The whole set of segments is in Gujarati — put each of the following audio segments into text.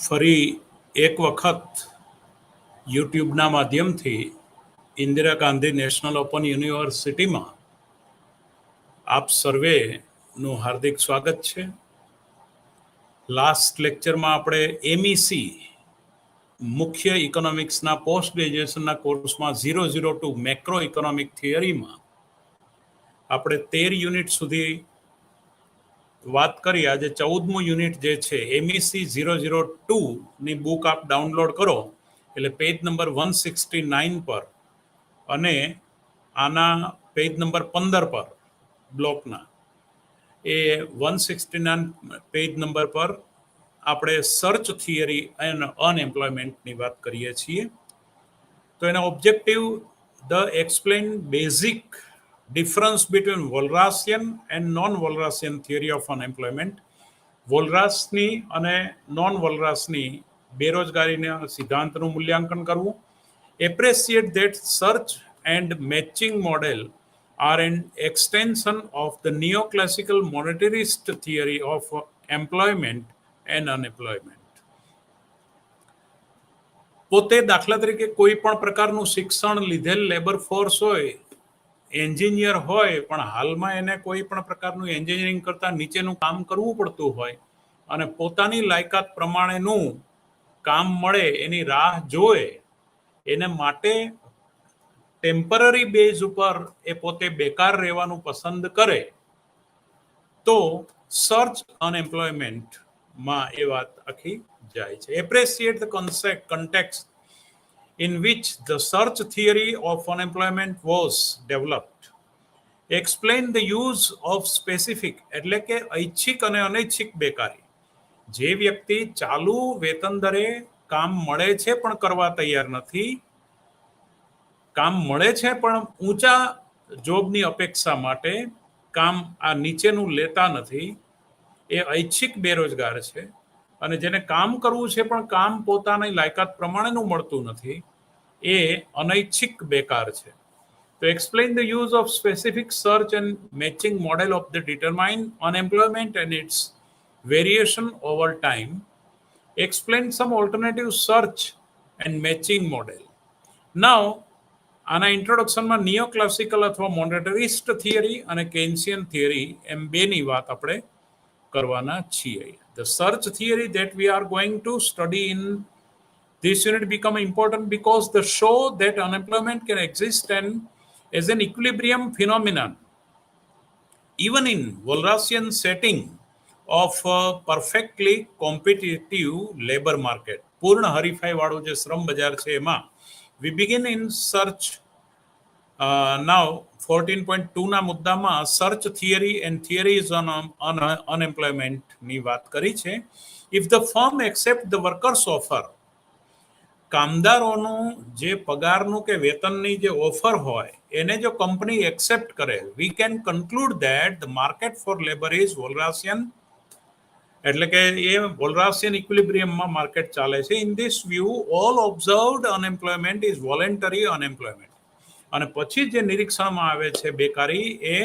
ફરી એક વખત યુટ્યુબના માધ્યમથી ઇન્દિરા ગાંધી નેશનલ ઓપન યુનિવર્સિટીમાં આપ સર્વેનું હાર્દિક સ્વાગત છે. લાસ્ટ લેક્ચરમાં આપણે MEC મુખ્ય ઇકોનોમિક્સના પોસ્ટ ગ્રેજ્યુએશનના કોર્સમાં 002 મેક્રો ઇકોનોમિક થિયરીમાં આપણે 13 યુનિટ સુધી વાત કરી. આજે 14મું યુનિટ જે છે MEC 002ની બુક આપ ડાઉનલોડ કરો એટલે પેજ નંબર 169 પર અને આના પેજ નંબર 15 પર બ્લોકના એ 169 પેજ નંબર પર આપણે સર્ચ થિયરી એન્ડ અનએમ્પ્લોયમેન્ટની વાત કરીએ છીએ. તો એના objective the explain basic difference between Walrasian and non Walrasian theory of unemployment. વોલરાસની અને નોન વોલરાસની બેરોજગારીના સિદ્ધાંતનું મૂલ્યાંકન કરવું. Appreciate that search and matching model are an extension of the neoclassical monetarist theory of employment and unemployment. પોતે દાખલા તરીકે કોઈ પણ પ્રકારનું શિક્ષણ લીધેલ લેબર ફોર્સ હોય, એન્જિનિયર હોય, પણ હાલમાં એને કોઈ પણ પ્રકારનું એન્જિનિયરિંગ કરતા નીચેનું કામ કરવું પડતું હોય અને પોતાની લાયકાત પ્રમાણેનું કામ મળે એની રાહ જોવે, એને માટે ટેમ્પરરી બેઝ ઉપર એ પોતે બેકાર રહેવાનું પસંદ કરે તો સર્ચ અનએમ્પ્લોયમેન્ટમાં એ વાત આખી જાય છે. Appreciate the context in which the search theory of unemployment was developed. Explain the use of specific એટલે કે ઐચ્છિક અને અનૈચ્છિક બેકારી. જે વ્યક્તિ ચાલુ વેતન દરે કામ મળે છે પણ કરવા તૈયાર નથી, કામ મળે છે પણ ઊંચા જોબની અપેક્ષા માટે કામ આ નીચેનું લેતા નથી, એ ઐચ્છિક બેરોજગાર છે. અને જેને કામ કરવું છે પણ કામ પોતાની લાયકાત પ્રમાણેનું મળતું નથી, એ અનૈચ્છિક બેકાર છે. તો explain the use of specific search and matching model of the determine unemployment and its variation over time. Explain some alternative search and matching model. Now આના ઇન્ટ્રોડક્શનમાં નિયો ક્લાસિકલ અથવા મોનેટરિસ્ટ થિયરી અને કેન્સિયન થિયરી એમ બેની વાત આપણે કરવાના છીએ. The search theory that we are going to study in this unit become important because they show that unemployment can exist and as an equilibrium phenomenon even in Walrasian setting of a perfectly competitive labor market. પૂર્ણ હરીફાઈ વાળું જે શ્રમ બજાર છે એમાં we begin in search. Now 14.2ના મુદ્દામાં search theory and theories on અનએમ્પ્લોયમેન્ટની વાત કરી છે. If the firm accept the workers offer, કામદારોનું જે પગારનું કે વેતનની જે ઓફર હોય એને જો કંપની એક્સેપ્ટ કરે, we can conclude that the market for labour is Walrasian. એટલે કે એ વોલરાસિયન ઇક્વિલિબ્રિયમમાં માર્કેટ ચાલે છે. In this view all observed unemployment is voluntary unemployment. અને પછી જે નિરીક્ષણમાં આવે છે બેકારી એ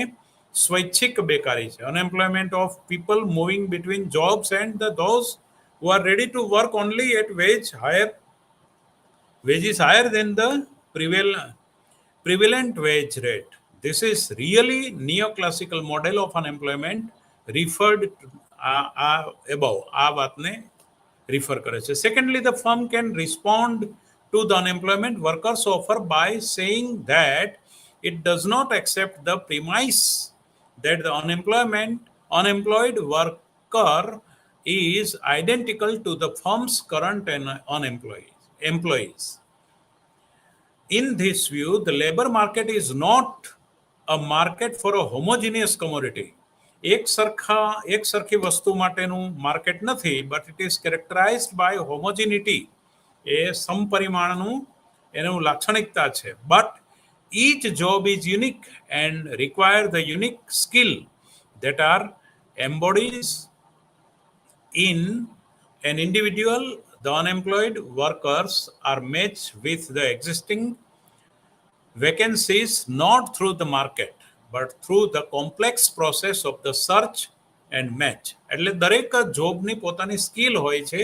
સ્વૈચ્છિક બેકારી છે. Unemployment of people moving between jobs and the those who are ready to work only at wages higher than the prevalent wage rate. This is really neoclassical model of unemployment referred to above. આ વાતને રિફર કરે છે. Secondly, the firm can respond to the unemployment workers offer by saying that it does not accept the premise that the unemployed worker is identical to the firm's current employees. In this view, the labor market is not a market for a homogeneous commodity. એક સરખી વસ્તુ માટેનું માર્કેટ નથી, but it is characterized by homogeneity. એ સમપરિમાણનું એનું લાક્ષણિકતા છે. But each job is unique and require the unique skill that are embodied in an individual. The unemployed workers are matched with the existing vacancies not through the market but through the complex process of the search and match. એટલે દરેક જોબની પોતાની સ્કિલ હોય છે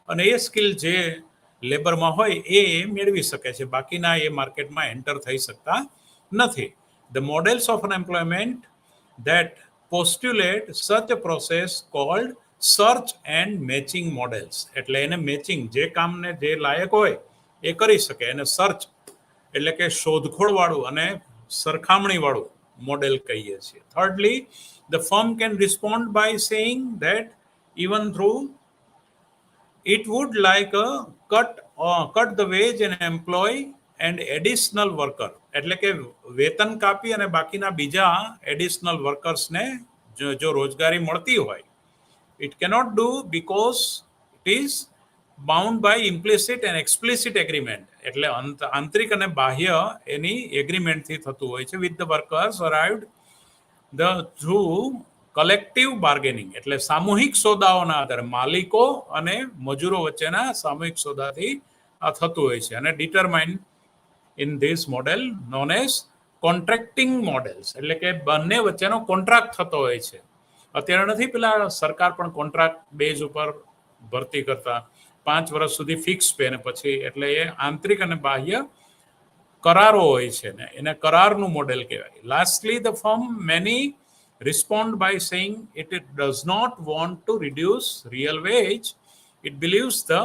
અને એ સ્કિલ જે લેબરમાં હોય એ મેળવી શકે છે, બાકીના એ માર્કેટમાં એન્ટર થઈ શકતા નથી. The models of unemployment that postulate such a process called search and matching models. એટલે એને મેચિંગ, જે કામને જે લાયક હોય એ કરી શકે, એને સર્ચ એટલે કે શોધખોળ વાળું અને સરખામણી વાળું મોડેલ કહીએ છીએ. થર્ડલી, the firm can respond by saying that even though it would like a cut the wage and employ and additional worker, એટલે કે વેતન કાપી અને બાકીના બીજા એડિશનલ વર્કર્સને જો રોજગારી મળતી હોય, it cannot do because it is bound by implicit and explicit agreement. એટલે આંતરિક અને બાહ્ય એની એગ્રીમેન્ટથી થતું હોય છે with the workers arrived the through collective bargaining, એટલે સામૂહિક સોદાઓના આધારે માલિકો અને મજૂરો વચ્ચેના સામૂહિક સોદાથી આ થતું હોય છે. અને determine in this model known as contracting models, એટલે કે બંને વચ્ચેનો કોન્ટ્રાક્ટ થતો હોય છે. અત્યારે નથી પેલા સરકાર પણ કોન્ટ્રાક્ટ બેઝ ઉપર ભરતી કરતા, 5 વર્ષ સુધી ફિક્સ પે ને પછી, એટલે એ આંતરિક અને બાહ્ય કરારો હોય છે ને એને કરારનું મોડેલ કહેવાય. Lastly, the firm many respond by saying it does not want to reduce real wage. It believes the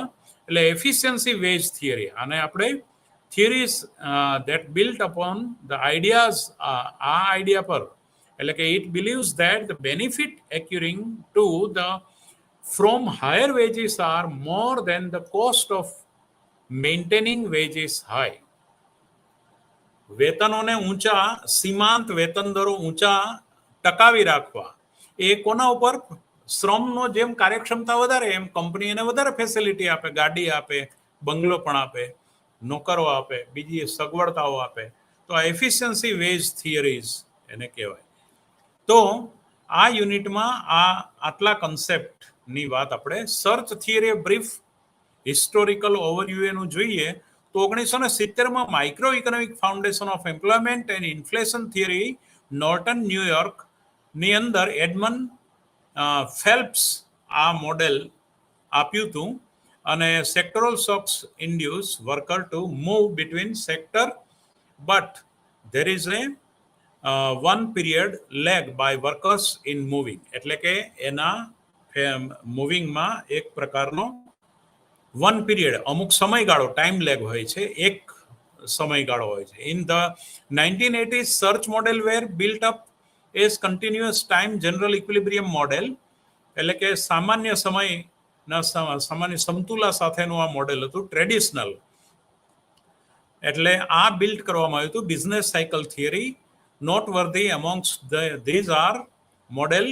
efficiency wage theory, અને આપણે theories that built upon the ideas, આ આઈડિયા પર, એટલે કે it believes that the benefit accruing to the from higher wages are more than the cost of maintaining wages high. વેતનોને ઊંચા, સીમાંત વેતન દરો ઊંચા ટકાવી રાખવા, એ કોના ઉપર? શ્રમનો જેમ કાર્યક્ષમતા વધારે એમ કંપની એને વધારે ફેસિલિટી આપે, ગાડી આપે, બંગલો પણ આપે, નોકરો આપે, બીજી સગવડતાઓ આપે. તો આ એફિશિયન્સી વેજ થિયરીઝ એને કહેવાય. તો આ યુનિટમાં આ આટલા કન્સેપ્ટની વાત આપણે search theory brief historical overview એનું જોઈએ તો 1970માં micro economic foundation of employment and inflation theory Norton New York ની અંદર એડમન ફેલ્પ્સ આ મોડેલ આપ્યું હતું, અને sectoral shocks induce worker to move between sector, but there is a one period lag by workers in moving, એટલે કે એના મૂવિંગમાં એક પ્રકારનો વન પીરિયડ, અમુક સમયગાળો, ટાઈમ લેગ હોય છે, એક સમયગાળો હોય છે. In the 1980s search model were built up as continuous time general equilibrium model, એટલે કે સામાન્ય સામાન્ય સમતુલા સાથેનું આ મોડેલ હતું, ટ્રેડિશનલ. એટલે આ બિલ્ડ કરવામાં આવ્યું હતું business cycle theory. Noteworthy amongst these are model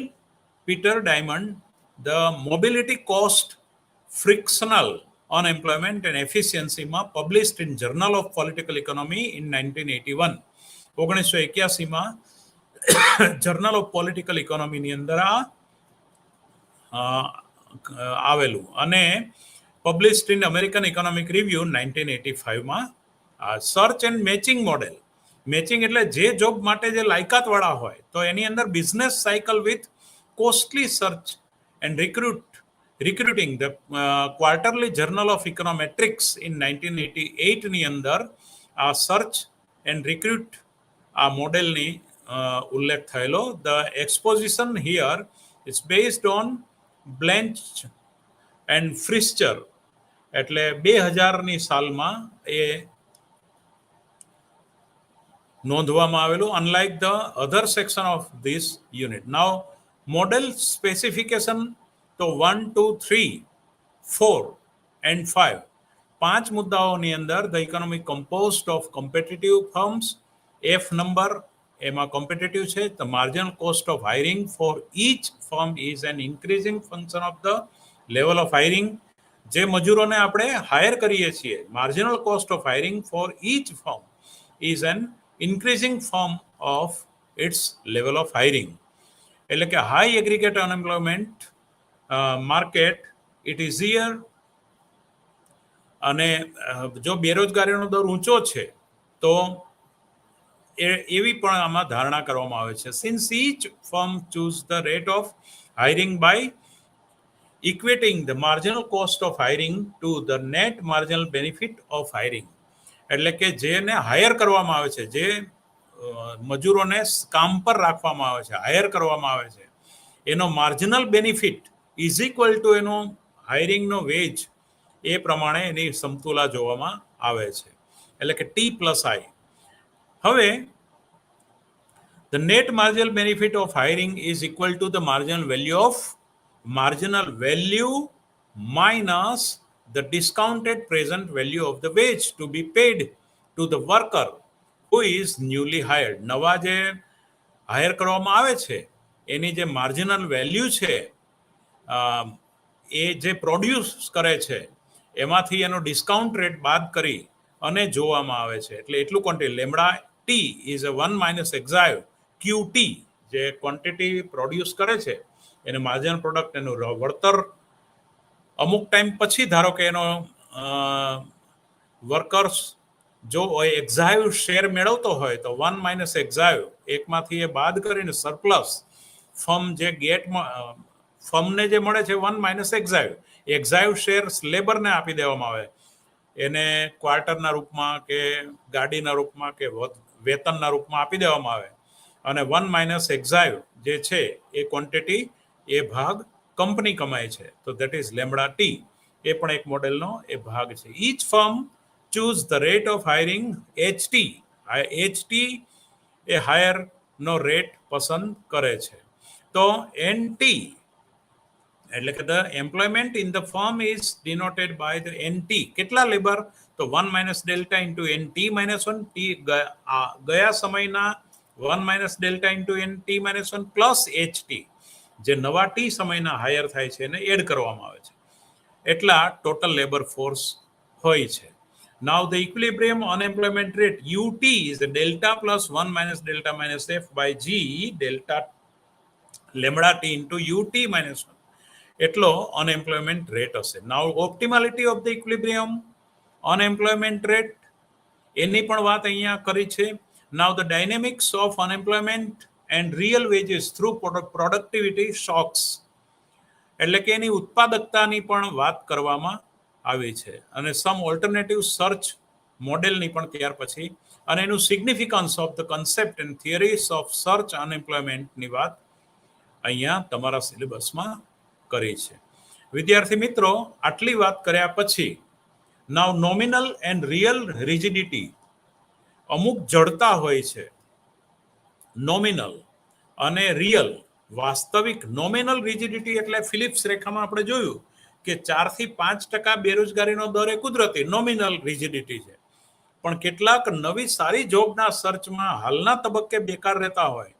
Peter Diamond, the mobility cost frictional unemployment and એફિશિયન્સીમાં published in journal of political economy in 1981. 1981માં જર્નલ ઓફ પોલિટિકલ ઇકોનોમીની અંદર આ આવેલું, અને published in American economic review 1985માં. Search and matching model, matching એટલે જે જોબ માટે જે લાયકાતવાળા હોય તો એની અંદર business cycle with costly search and recruiting the quarterly journal of econometrics in 1988ની અંદર આ સર્ચ એન્ડ રિક્રુટ આ મોડેલની ઉલ્લેખ થયેલો. The exposition here is based on Blanch and Fischer, એટલે 2000ની સાલમાં એ નોંધવામાં આવેલું. Unlike the other section of this unit. Now model specification તો 1, 2, 3, 4 એન્ડ 5, 5 મુદ્દાઓની અંદર the economic composed of competitive firms. F number એમાં કોમ્પિટિટિવ છે. The marginal cost of hiring for each firm is an increasing function of the level of hiring. જે મજૂરોને આપણે હાયર કરીએ છીએ, marginal cost of hiring for each firm is an increasing form of its level of hiring. એટલે કે high aggregate unemployment market it is here, અને જો બેરોજગારીનો દર ઊંચો છે તો એવી પણ આમાં ધારણા કરવામાં આવે છે. Since each firm choose the rate of hiring by equating the marginal cost of hiring to the net marginal benefit of hiring. એટલે કે જેને હાયર કરવામાં આવે છે, જે મજૂરોને કામ પર રાખવામાં આવે છે, હાયર કરવામાં આવે છે, એનો marginal benefit is equal two એનો હાયરિંગનો વેજ, એ પ્રમાણે એની સમતુલા જોવામાં આવે છે, એટલે કે ટી પ્લસ આઈ. હવે the net marginal benefit of hiring is equal to the marginal value minus the discounted present value of the wage to be paid to the worker who is newly hired. નવા જે હાયર કરવામાં આવે છે એની જે માર્જિનલ વેલ્યુ છે, એ જે પ્રોડ્યુસ કરે છે એમાંથી એનો ડિસ્કાઉન્ટ રેટ બાદ કરી અને જોવામાં આવે છે. એટલે એટલું quantity lambda T is a 1 minus એક્ઝાઇવ QT, જે ક્વોન્ટિટી પ્રોડ્યુસ કરે છે એને માર્જિનલ પ્રોડક્ટ, એનું વળતર અમુક ટાઈમ પછી ધારો કે એનો વર્કર્સ જો એક્ઝાઇવ શેર મેળવતો હોય તો 1 માઇનસ એક્ઝાઇવ, એકમાંથી એ બાદ કરીને સરપ્લસ ફર્મ જે ફર્મને જે મળે છે 1 માઇનસ એક્ઝાઇવ શેર લેબરને આપી દેવામાં આવે, એને ક્વાર્ટરના રૂપમાં કે ગાડીના રૂપમાં કે વેતનના રૂપમાં આપી દેવામાં આવે, અને 1 માઇનસ એક્ઝાઇવ જે છે એ ક્વોન્ટિટી, એ ભાગ કંપની કમાય છે, તો દેટ ઇઝ લેમડા ટી. એ પણ એક મોડેલનો એ ભાગ છે. Each firm choose the rate of hiring HT. HT એ હાયરનો રેટ પસંદ કરે છે. તો NT એટલે કે the employment in the firm is denoted by the NT. કેટલા લેબર? તો 1 minus delta into NT minus 1. T ગયા સમયના 1 minus delta into NT minus 1 plus HT, જે નવા ટી સમયના હાયર થાય છે એને એડ કરવામાં આવે છે, એટલા ટોટલ લેબર ફોર્સ હોય છે. Now the equilibrium unemployment rate UT is delta plus 1 minus delta minus F by G delta lambda T into UT minus 1, એટલો અનએમ્પ્લોયમેન્ટ રેટ હશે. Now optimality of the equilibrium unemployment rate, એની પણ વાત અહીંયા કરી છે. Now the dynamics of unemployment and real wages through productivity shocks, એટલે કે એની ઉત્પાદકતાની પણ વાત કરવામાં આવી છે, અને સમ ઓલ્ટરનેટિવ સર્ચ મોડેલની પણ ત્યાર પછી, અને એનું significance of the concept and theories of search અનએમ્પ્લોયમેન્ટની વાત અહીંયા તમારા સિલેબસમાં કરી છે. વિદ્યાર્થી મિત્રો, આટલી વાત કર્યા પછી નાવ નોમિનલ એન્ડ રિયલ રિજિડિટી, અમુક જડતા હોય છે નોમિનલ અને રિયલ, વાસ્તવિક. નોમિનલ રિજિડિટી એટલે ફિલિપ્સ રેખામાં આપણે જોયું કે 4 થી 5% બેરોજગારીનો દર એ કુદરતી નોમિનલ રિજિડિટી છે. પણ કેટલાક નવી સારી જોબના સર્ચમાં હાલના તબક્કે બેકાર રહેતા હોય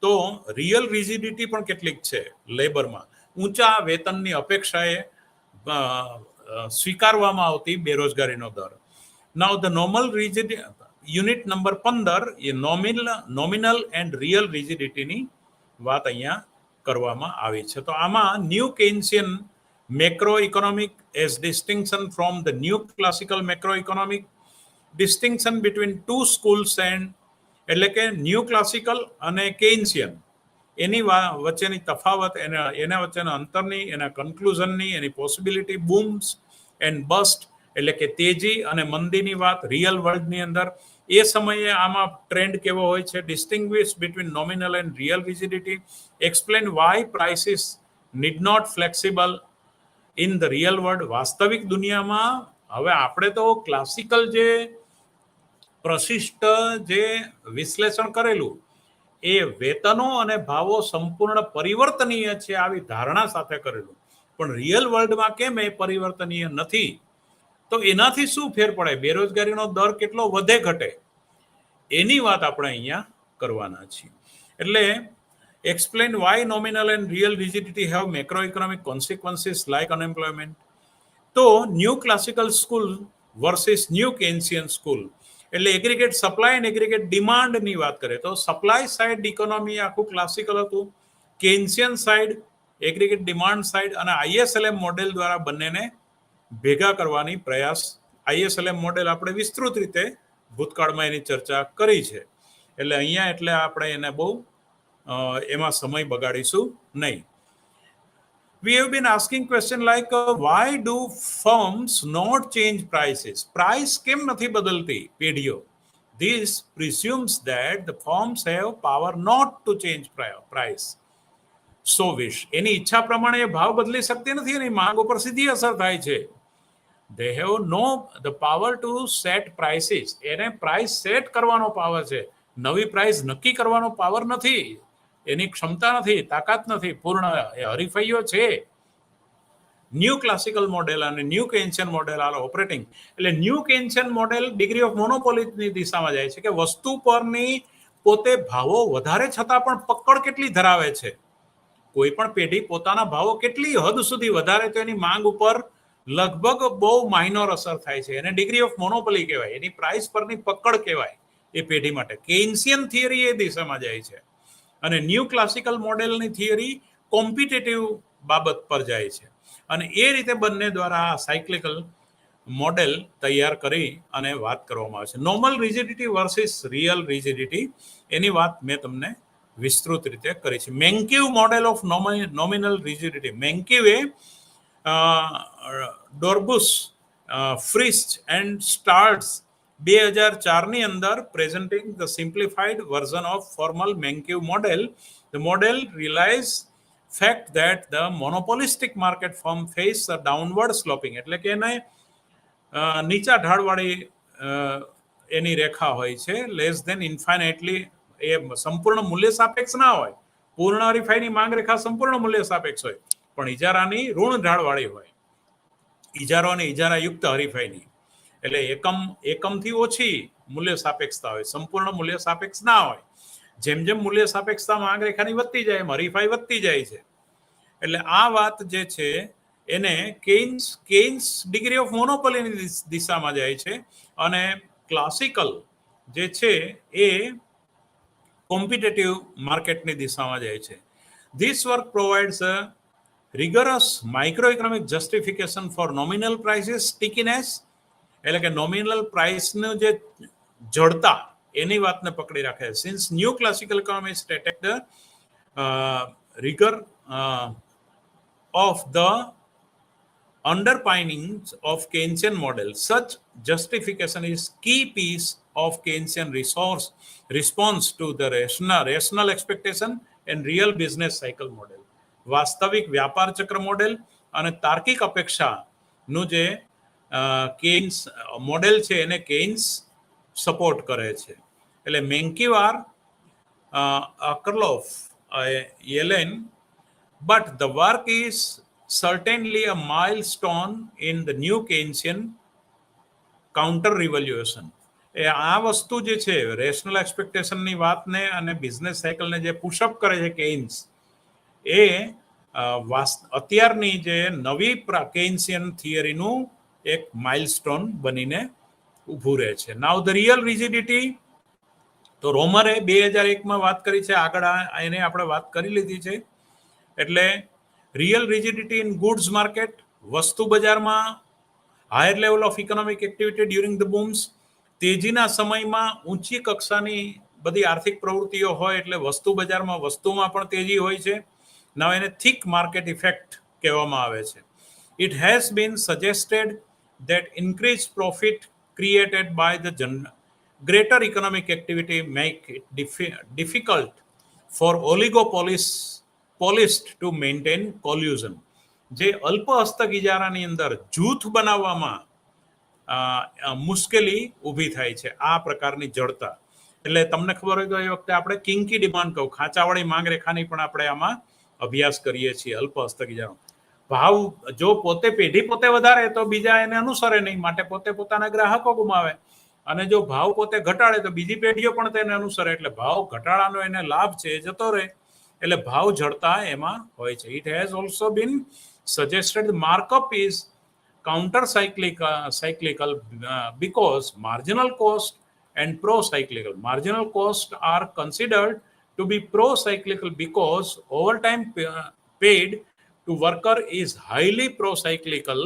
તો રિયલ રિજિડિટી પણ કેટલીક છે લેબરમાં. ઊંચા વેતનની અપેક્ષાએ સ્વીકારવામાં આવતી બેરોજગારીનો દર. Now the normal rigidity unit number 15 એ નોમિનલ એન્ડ રિયલ રિજિડિટીની વાત અહીંયા કરવામાં આવી છે. તો આમાં new Keynesian macro economic as distinction from the new classical macro economic, distinction between two schools and, એટલે કે ન્યૂ ક્લાસિકલ અને કેન્સિયન, એની વચ્ચેની તફાવત, એના વચ્ચેના અંતરની, એના કન્ક્લુઝનની, એની પોસિબિલિટી, બૂમ્સ એન્ડ બસ્ટ, એટલે કે તેજી અને મંદીની વાત રિયલ વર્લ્ડની અંદર. એ સમયે આમાં ટ્રેન્ડ કેવો હોય છે, distinguish between nominal and real rigidity, explain why prices need not flexible in the real world. વાસ્તવિક દુનિયામાં હવે આપણે તો ક્લાસિકલ જે પ્રશિષ્ટ જે વિશ્લેષણ કરેલું, એ વેતનો અને ભાવો સંપૂર્ણ પરિવર્તનીય છે આવી ધારણા સાથે કરેલું, પણ રિયલ વર્લ્ડમાં કેમ એ પરિવર્તનીય નથી, તો એનાથી શું ફેર પડે, બેરોજગારીનો દર કેટલો વધે ઘટે, એની વાત આપણે અહીંયા કરવાના છીએ. એટલે explain why nominal and real rigidity have macro economic consequences like unemployment. તો new classical school versus new Keynesian school, એટલે એગ્રીગેટ સપ્લાય અને એગ્રીગેટ ડિમાન્ડની વાત કરીએ તો સપ્લાય સાઇડ ઇકોનોમી આખું ક્લાસિકલ હતું, Keynesian side aggregate demand side, અને ISLM મોડેલ દ્વારા બંનેને ભેગા કરવાની પ્રયાસ. ISLM મોડેલ આપણે વિસ્તૃત રીતે ભૂતકાળમાં એની ચર્ચા કરી છે, એટલે અહીંયા એટલે આપણે એને બહુ એમાં સમય બગાડીશું નહીં. We have been asking question like why do firms not change prices? Price કેમ નથી બદલતી પેઢીઓ? This presumes that the firms have power not to change price. So wish એની ઈચ્છા પ્રમાણે એ ભાવ બદલી શકતી નથી, એની માંગ ઉપર સીધી અસર થાય છે. They have no the power to set prices. એને પ્રાઇસ સેટ કરવાનો પાવર છે, નવી પ્રાઇસ નક્કી કરવાનો પાવર નથી, એની ક્ષમતા નથી, તાકાત નથી. પૂર્ણ હરીફાઈઓ છે. ન્યૂ ક્લાસિકલ મોડેલ અને ન્યૂ કેન્શિયન મોડેલ આર ઓપરેટિંગ. એટલે ન્યૂ કેન્શિયન મોડેલ ડિગ્રી ઓફ મોનોપોલીની દિશામાં જાય છે કે વસ્તુ પરની પોતે ભાવો વધારે છતાં પણ પકડ કેટલી ધરાવે છે. કોઈ પણ પેઢી પોતાના ભાવો કેટલી હદ સુધી વધારે તો એની માંગ ઉપર લગભગ બહુ માઇનોર અસર થાય છે. એને ડિગ્રી ઓફ મોનોપોલી કહેવાય, એની પ્રાઇસ પરની પકડ કહેવાય એ પેઢી માટે. કેન્શિયન થિયરી એ દિશામાં જાય છે અને ન્યૂ ક્લાસિકલ મોડેલની થિયરી કોમ્પિટેટિવ બાબત પર જાય છે. અને એ રીતે બંને દ્વારા સાયક્લિકલ મોડેલ તૈયાર કરી અને વાત કરવામાં આવે છે. Normal rigidity versus real rigidity એની વાત મેં તમને વિસ્તૃત રીતે કરી છે. Mankiw model of nominal rigidity. મેન્કિવે ડોર્બુસ, ફ્રિસ્ચ એન્ડ સ્ટાર્ટ્સ 2004ની અંદર presenting the simplified version of formal Mankiw model. The model realize fact that the monopolistic market firm face a downward sloping, એટલે કે એને નીચા ઢાળવાળી એની રેખા હોય છે, લેસ ધેન ઇન્ફાઇનાઇટલી. એ સંપૂર્ણ મૂલ્ય સાપેક્ષ ના હોય. પૂર્ણ હરીફાઈની માંગ રેખા સંપૂર્ણ મૂલ્ય સાપેક્ષ હોય, પણ ઇજારાની ઋણ ઢાળવાળી હોય. ઇજારો અને ઇજારાયુક્ત હરીફાઈની, એટલે એકમથી ઓછી મૂલ્ય સાપેક્ષતા હોય, સંપૂર્ણ મૂલ્ય સાપેક્ષ ના હોય. જેમ જેમ મૂલ્ય સાપેક્ષતા માંગ રેખાની વધતી જાય એમ હરીફાઈ વધતી જાય છે. એટલે આ વાત જે છે એને કેન્સ ડિગ્રી ઓફ મોનોપોલીની દિશામાં જાય છે અને ક્લાસિકલ જે છે એ કોમ્પિટેટિવ માર્કેટની દિશામાં જાય છે. This work provides a rigorous microeconomic justification for nominal prices stickiness, એટલે કે નોમિનલ પ્રાઇસનું જે જડતા એની વાતને પકડી રાખે. Since new classical economist attack the rigor of the underpinnings of Keynesian model, such justification is key piece of Keynesian response to the rational expectation and real business cycle model. વાસ્તવિક વ્યાપાર ચક્ર મોડેલ અને તાર્કિક અપેક્ષાનું જે કેન્સ મોડેલ છે એને કેન્સ સપોર્ટ કરે છે. એટલે મેન્કિવાર, અકરલોફ, યેલેન, but the work is certainly a milestone in the new Keynesian counter revolution. આ વસ્તુ જે છે રેશનલ એક્સપેક્ટેશનની વાતને અને બિઝનેસ સાયકલને જે પુશઅપ કરે છે કેન્સ, એ અત્યારની જે નવી કેન્સિયન થિયરીનું એક માઇલસ્ટોન બનીને ઊભું રહે છે. નાઉ ધ રિયલ રિજિડિટી, તો રોમરે 2001માં વાત કરી છે, આગળ એને આપણે વાત કરી લીધી છે. એટલે real rigidity in goods market, વસ્તુ બજારમાં higher level of economic activity during the booms. તેજીના સમયમાં ઊંચી કક્ષાની બધી આર્થિક પ્રવૃત્તિઓ હોય એટલે વસ્તુ બજારમાં વસ્તુમાં પણ તેજી હોય છે. Now એને thick market effect કહેવામાં આવે છે. It has been suggested that increased profit created by the greater economic activity make it difficult for oligopolists to maintain collusion. જે અલ્પ હસ્તક ઇજારાની અંદર જૂથ બનાવવામાં મુશ્કેલી ઊભી થાય છે, આ પ્રકારની જડતા. એટલે તમને ખબર હોય તો એ વખતે આપણે કિંકી ડિમાન્ડ કહું, ખાંચાવાળી માંગ રેખાની પણ આપણે આમાં અભ્યાસ કરીએ છીએ. અલ્પ હસ્તક ઇજારો ભાવ જો પેઢી પોતે વધારે તો બીજા એને અનુસરે નહીં, માટે પોતે પોતાના ગ્રાહકો ગુમાવે. અને જો ભાવ પોતે ઘટાડે તો બીજી પેઢીઓ પણ તેને અનુસરે, એટલે ભાવ ઘટાડાનો એને લાભ છે એ જતો રહે. એટલે ભાવ જડતા એમાં હોય છે. It has also been suggested the markup is counter cyclical because marginal cost and pro-cyclical. Marginal costs are considered to be pro-cyclical because overtime paid to worker is highly pro-cyclical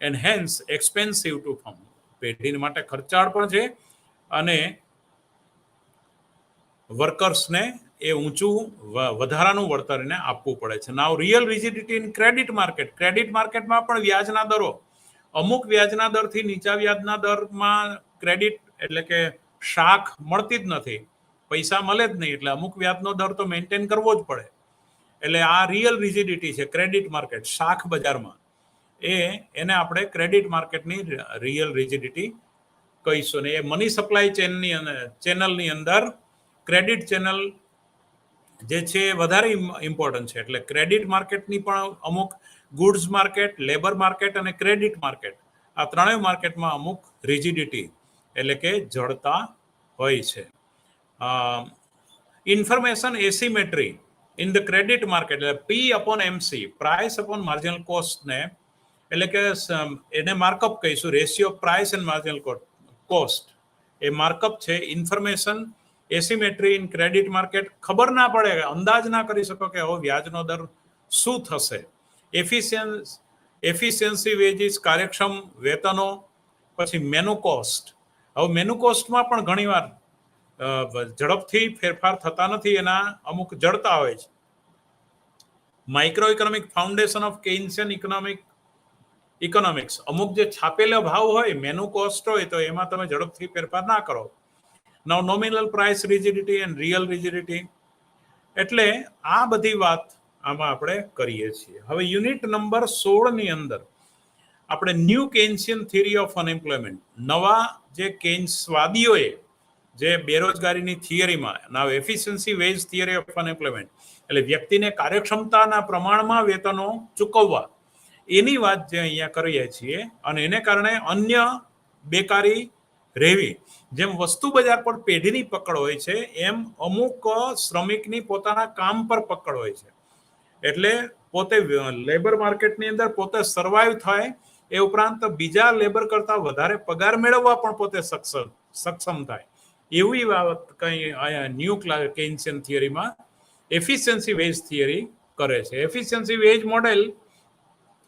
and hence expensive to firm. પેઢી માટે ખર્ચાળ પણ છે અને એની સાથે સાથે એની માંગ પણ વધતી જાય છે. એટલે આ રીતે એની વાત છે. એટલે રિયલ રિજિડિટી વર્કર્સને એ ઊંચું વધારાનું વળતર એને આપવું પડે છે. Now real rigidity in credit market. Credit માર્કેટમાં પણ વ્યાજના દરો અમુક વ્યાજના દરથી નીચા વ્યાજના દરમાં ક્રેડિટ એટલે કે શાખ મળતી જ નથી, પૈસા મળે જ નહીં, એટલે અમુક વ્યાજનો દર તો મેન્ટેન કરવો જ પડે. એટલે આ રિયલ રિજિડિટી છે ક્રેડિટ માર્કેટ, શાખ બજારમાં, એને આપણે ક્રેડિટ માર્કેટની રિયલ રિજિડિટી કહીશું. ને એ મની સપ્લાય ચેનલની અંદર ક્રેડિટ ચેનલ જે છે એ વધારે ઇમ્પોર્ટન્ટ છે. એટલે ક્રેડિટ માર્કેટની પણ અમુક ગુડ્સ માર્કેટ, લેબર માર્કેટ અને ક્રેડિટ માર્કેટ, આ ત્રણેય માર્કેટમાં અમુક રિજિડિટી એટલે કે જડતા હોય છે. Information asymmetry in the credit market, એટલે P/MC, પ્રાઇસ અપોન માર્જિનલ કોસ્ટને, એટલે કે એને માર્કઅપ કહીશું, ratio price and marginal cost, A markup છે. Information asymmetry in credit market, ખબર ના પડે, અંદાજ ના કરી શકો કે હવે વ્યાજનો દર શું થશે. એફિશિયન્સી વેજીસ, કાર્યક્ષમ વેતનો. પછી મેનુ કોસ્ટ. હવે મેનુ કોસ્ટમાં પણ ઘણીવાર ઝડપથી ફેરફાર થતા નથી, એના અમુક જડતા હોય છે. Micro economic foundation of Keynesian economics, અમુક જે છાપેલા ભાવ હોય, મેનુ કોસ્ટ હોય, તો એમાં તમે ઝડપથી ફેરફાર ના કરો. Now nominal price rigidity and real rigidity, એટલે આ બધી વાત આમાં આપણે કરીએ છીએ. હવે યુનિટ નંબર 16 ની અંદર આપણે new Keynesian theory of unemployment, નવા જે કેન્સવાદીઓએ જે બેરોજગારીની થિયરીમાં, now efficiency wage theory of unemployment, એટલે વ્યક્તિને કાર્યક્ષમતાના પ્રમાણમાં વેતનો ચૂકવવા, એની વાત જે અહીંયા કરીએ છીએ. અને એને કારણે અન્ય બેકારી રહેવી. જેમ વસ્તુ બજાર પર પેઢીની પકડ હોય છે, એમ અમુક શ્રમિકની પોતાના કામ પર પકડ હોય છે. એટલે પોતે લેબર માર્કેટની અંદર પોતે સર્વાઈવ થાય, એ ઉપરાંત બીજા લેબર કરતા વધારે પગાર મેળવવા પણ પોતે સક્ષમ થાય. એવી વાત કંઈ ન્યૂ કેન્સિયન થિયરીમાં એફિશિયન્સી વેજ થિયરી કરે છે. એફિશિયન્સી વેજ મોડેલ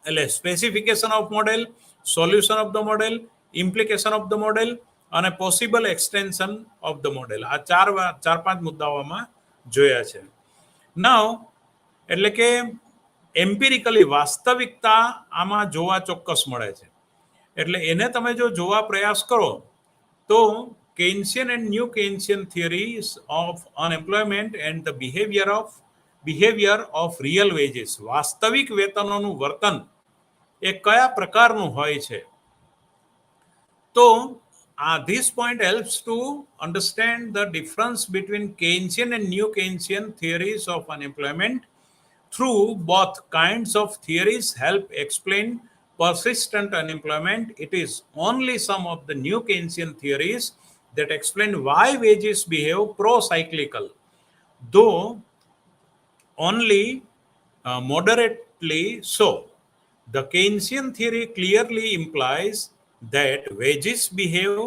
એટલે specification of model, solution of the model, implication of the model અને possible extension of the model, આ ચાર પાંચ મુદ્દાઓમાં જોયા છે. નાવ એટલે કે એમ્પિરિકલી વાસ્તવિકતા આમાં જોવા ચોક્કસ મળે છે. એટલે એને તમે જો જોવા પ્રયાસ કરો તો Keynesian and new Keynesian theories of unemployment and the behaviour of real wages, વાસ્તવિક વેતનોનું વર્તન એ કયા પ્રકારનું હોય છે. તો this point helps to understand the difference between Keynesian and New Keynesian theories of unemployment. Through both kinds of theories help explain persistent unemployment. It is only some of the New Keynesian theories that explain why wages behave pro-cyclical, though only moderately so. The Keynesian theory clearly implies that wages behave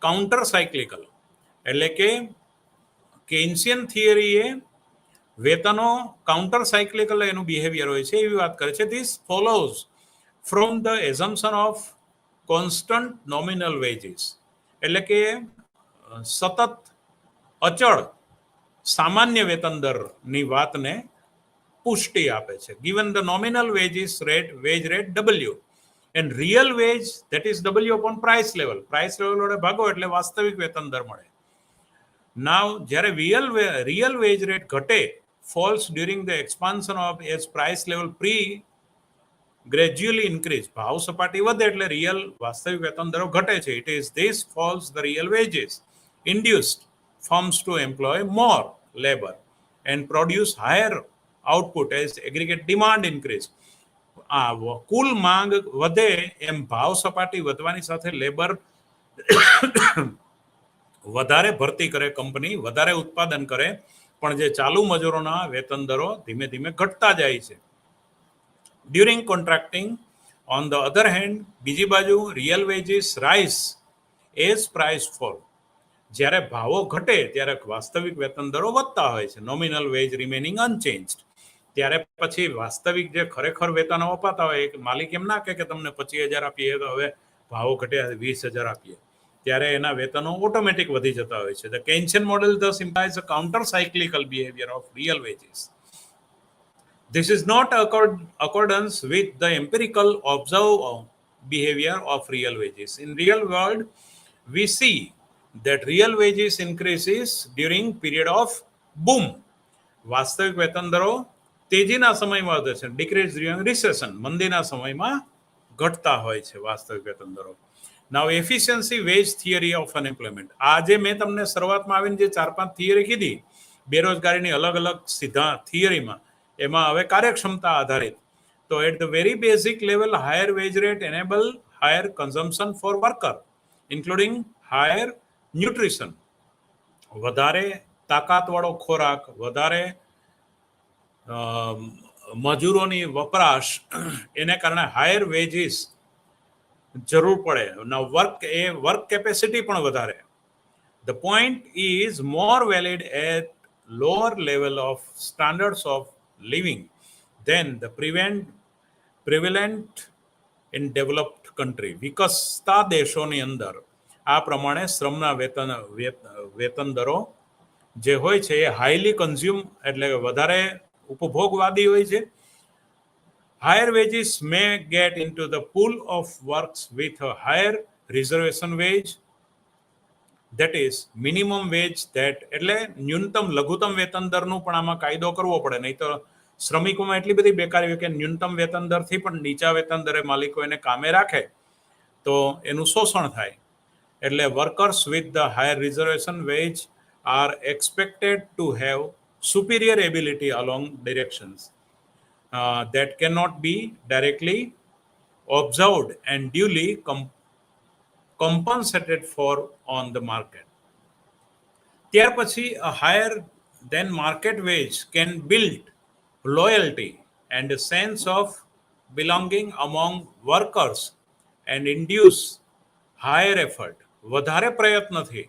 counter-cyclical. એટલે કે કેન્સિયન થિયરીએ વેતનો કાઉન્ટર સાયક્લિકલ એનું બિહેવિયર હોય છે એવી વાત કરે છે. This follows from the assumption of constant nominal veggies, એટલે કે સતત અચળ સામાન્ય વેતન દરની વાતને પુષ્ટિ આપે છે. given the nominal wages rate, wage rate W and real wage, that is W upon price level વડે ભાગો એટલે વાસ્તવિક વેતન દર મળે. Now જ્યારે real wage rate ઘટે, falls during the expansion of as price level gradually increase, ભાવ સપાટી વધે એટલે રિયલ વાસ્તવિક વેતન દરો ઘટે છે. It is this falls the real wages induced firms to employ more labor and produce higher output as aggregate demand increase. કુલ માંગ વધે એમ ભાવ સપાટી વધવાની સાથે લેબર વધારે ભરતી કરે, કંપની વધારે ઉત્પાદન કરે, પણ જે ચાલુ મજૂરોના વેતન દરો ધીમે ધીમે ઘટતા જાય છે. During contracting on the other hand, બીજી બાજુ real veggies rise as price fall. જ્યારે ભાવો ઘટે ત્યારે વાસ્તવિક વેતન દરો વધતા હોય છે. Nominal wage remaining unchanged. ત્યારે પછી વાસ્તવિક જે ખરેખર વેતનો અપાતા હોય, માલિક એમ ના કે તમને 25,000 આપીએ તો હવે ભાવો ઘટ્યા 20,000 આપીએ. ત્યારે એના વેતનો ઓટોમેટિક વધી જતા હોય છે. The Keynesian model thus implies a counter cyclical behavior of real wages. This is not accordance with the empirical observed behavior of real wages. In real world, we see that real wages increases during period of boom. વાસ્તવિક વેતન દરો તેજીના સમયમાં વધે છે, ડિક્રીઝ ડ્યુરિંગ રિસેશન, મંદીના સમયમાં ઘટતા હોય છે વાસ્તવિક વેતન દરો. Now efficiency wage theory of unemployment. આજે મેં તમને શરૂઆતમાં આવીને જે 4-5 થિયરી કીધી બેરોજગારીની અલગ અલગ સીધા થિયરીમાં, એમાં હવે કાર્યક્ષમતા આધારિત. તો at the very basic level higher wage rate enable higher consumption for worker including higher nutrition. વધારે તાકાતવાળો ખોરાક, વધારે મજૂરોની વપરાશ, એને કારણે હાયર વેજીસ જરૂર પડે. વર્ક કેપેસિટી પણ વધારે. The point is more valid at lower level of standards of living than the prevalent in developed country. વિકસતા દેશોની અંદર આ પ્રમાણે શ્રમના વેતન દરો જે હોય છે એ હાઈલી કન્ઝ્યુમ એટલે વધારે ઉપભોગવાદી હોય છે. Higher wages may get into the pool of works with a higher reservation wage, that is minimum wage, that એટલે ન્યૂનતમ લઘુત્તમ વેતન દરનું પણ આમાં કાયદો કરવો પડે, નહીં તો શ્રમિકોમાં એટલી બધી બેકારી હોય કે ન્યૂનતમ વેતન દરથી પણ નીચા વેતન દરે માલિકો એને કામે રાખે તો એનું શોષણ થાય. એટલે workers with the higher reservation veg are expected to have superior ability along directions that cannot be directly observed and duly compensated for on the market. ત્યાર પછી a higher than market wage can build loyalty and a sense of belonging among workers and induce higher effort. વધારે પ્રયત્નથી,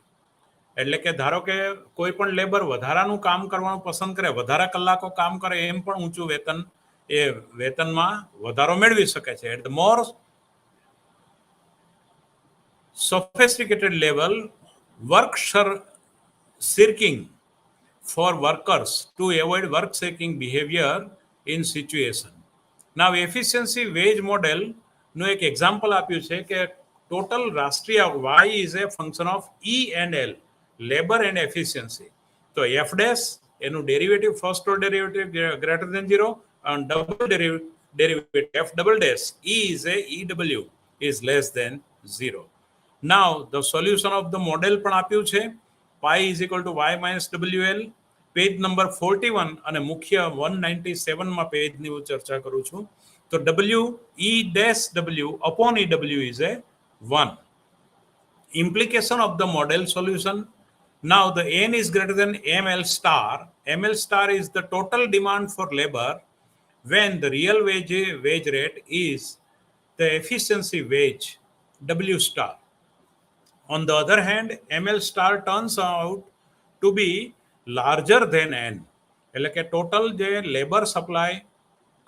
એટલે કે ધારો કે કોઈ પણ લેબર વધારાનું કામ કરવાનું પસંદ કરે, વધારા કલાકો કામ કરે, એમ પણ ઊંચું વેતન એ વેતનમાં વધારો મેળવી શકે છે. At the more sophisticated level, work shirking for workers to avoid work seeking behavior in situation. Now efficiency wage model નું એક એક્ઝામ્પલ આપ્યું છે કે ટોટલ રાષ્ટ્રીય Y is a function of E and L, labor and efficiency. તો F dash એનું derivative first order derivative greater than 0 and double derivative F double dash E is a EW is less than 0. Now the solution of the model પણ આપ્યું છે. pi is equal to y minus WL. Page number 41 અને મુખ્ય 197 માં પેજની હું ચર્ચા કરું છું. તો W E dash W upon EW is a 1. Implication of the model solution. Now the N is greater than ML star. ML star is the total demand for labor when the real wage rate is the efficiency wage W star. On the other hand, ML star turns out to be larger than N. એટલે કે ટોટલ જે લેબર સપ્લાય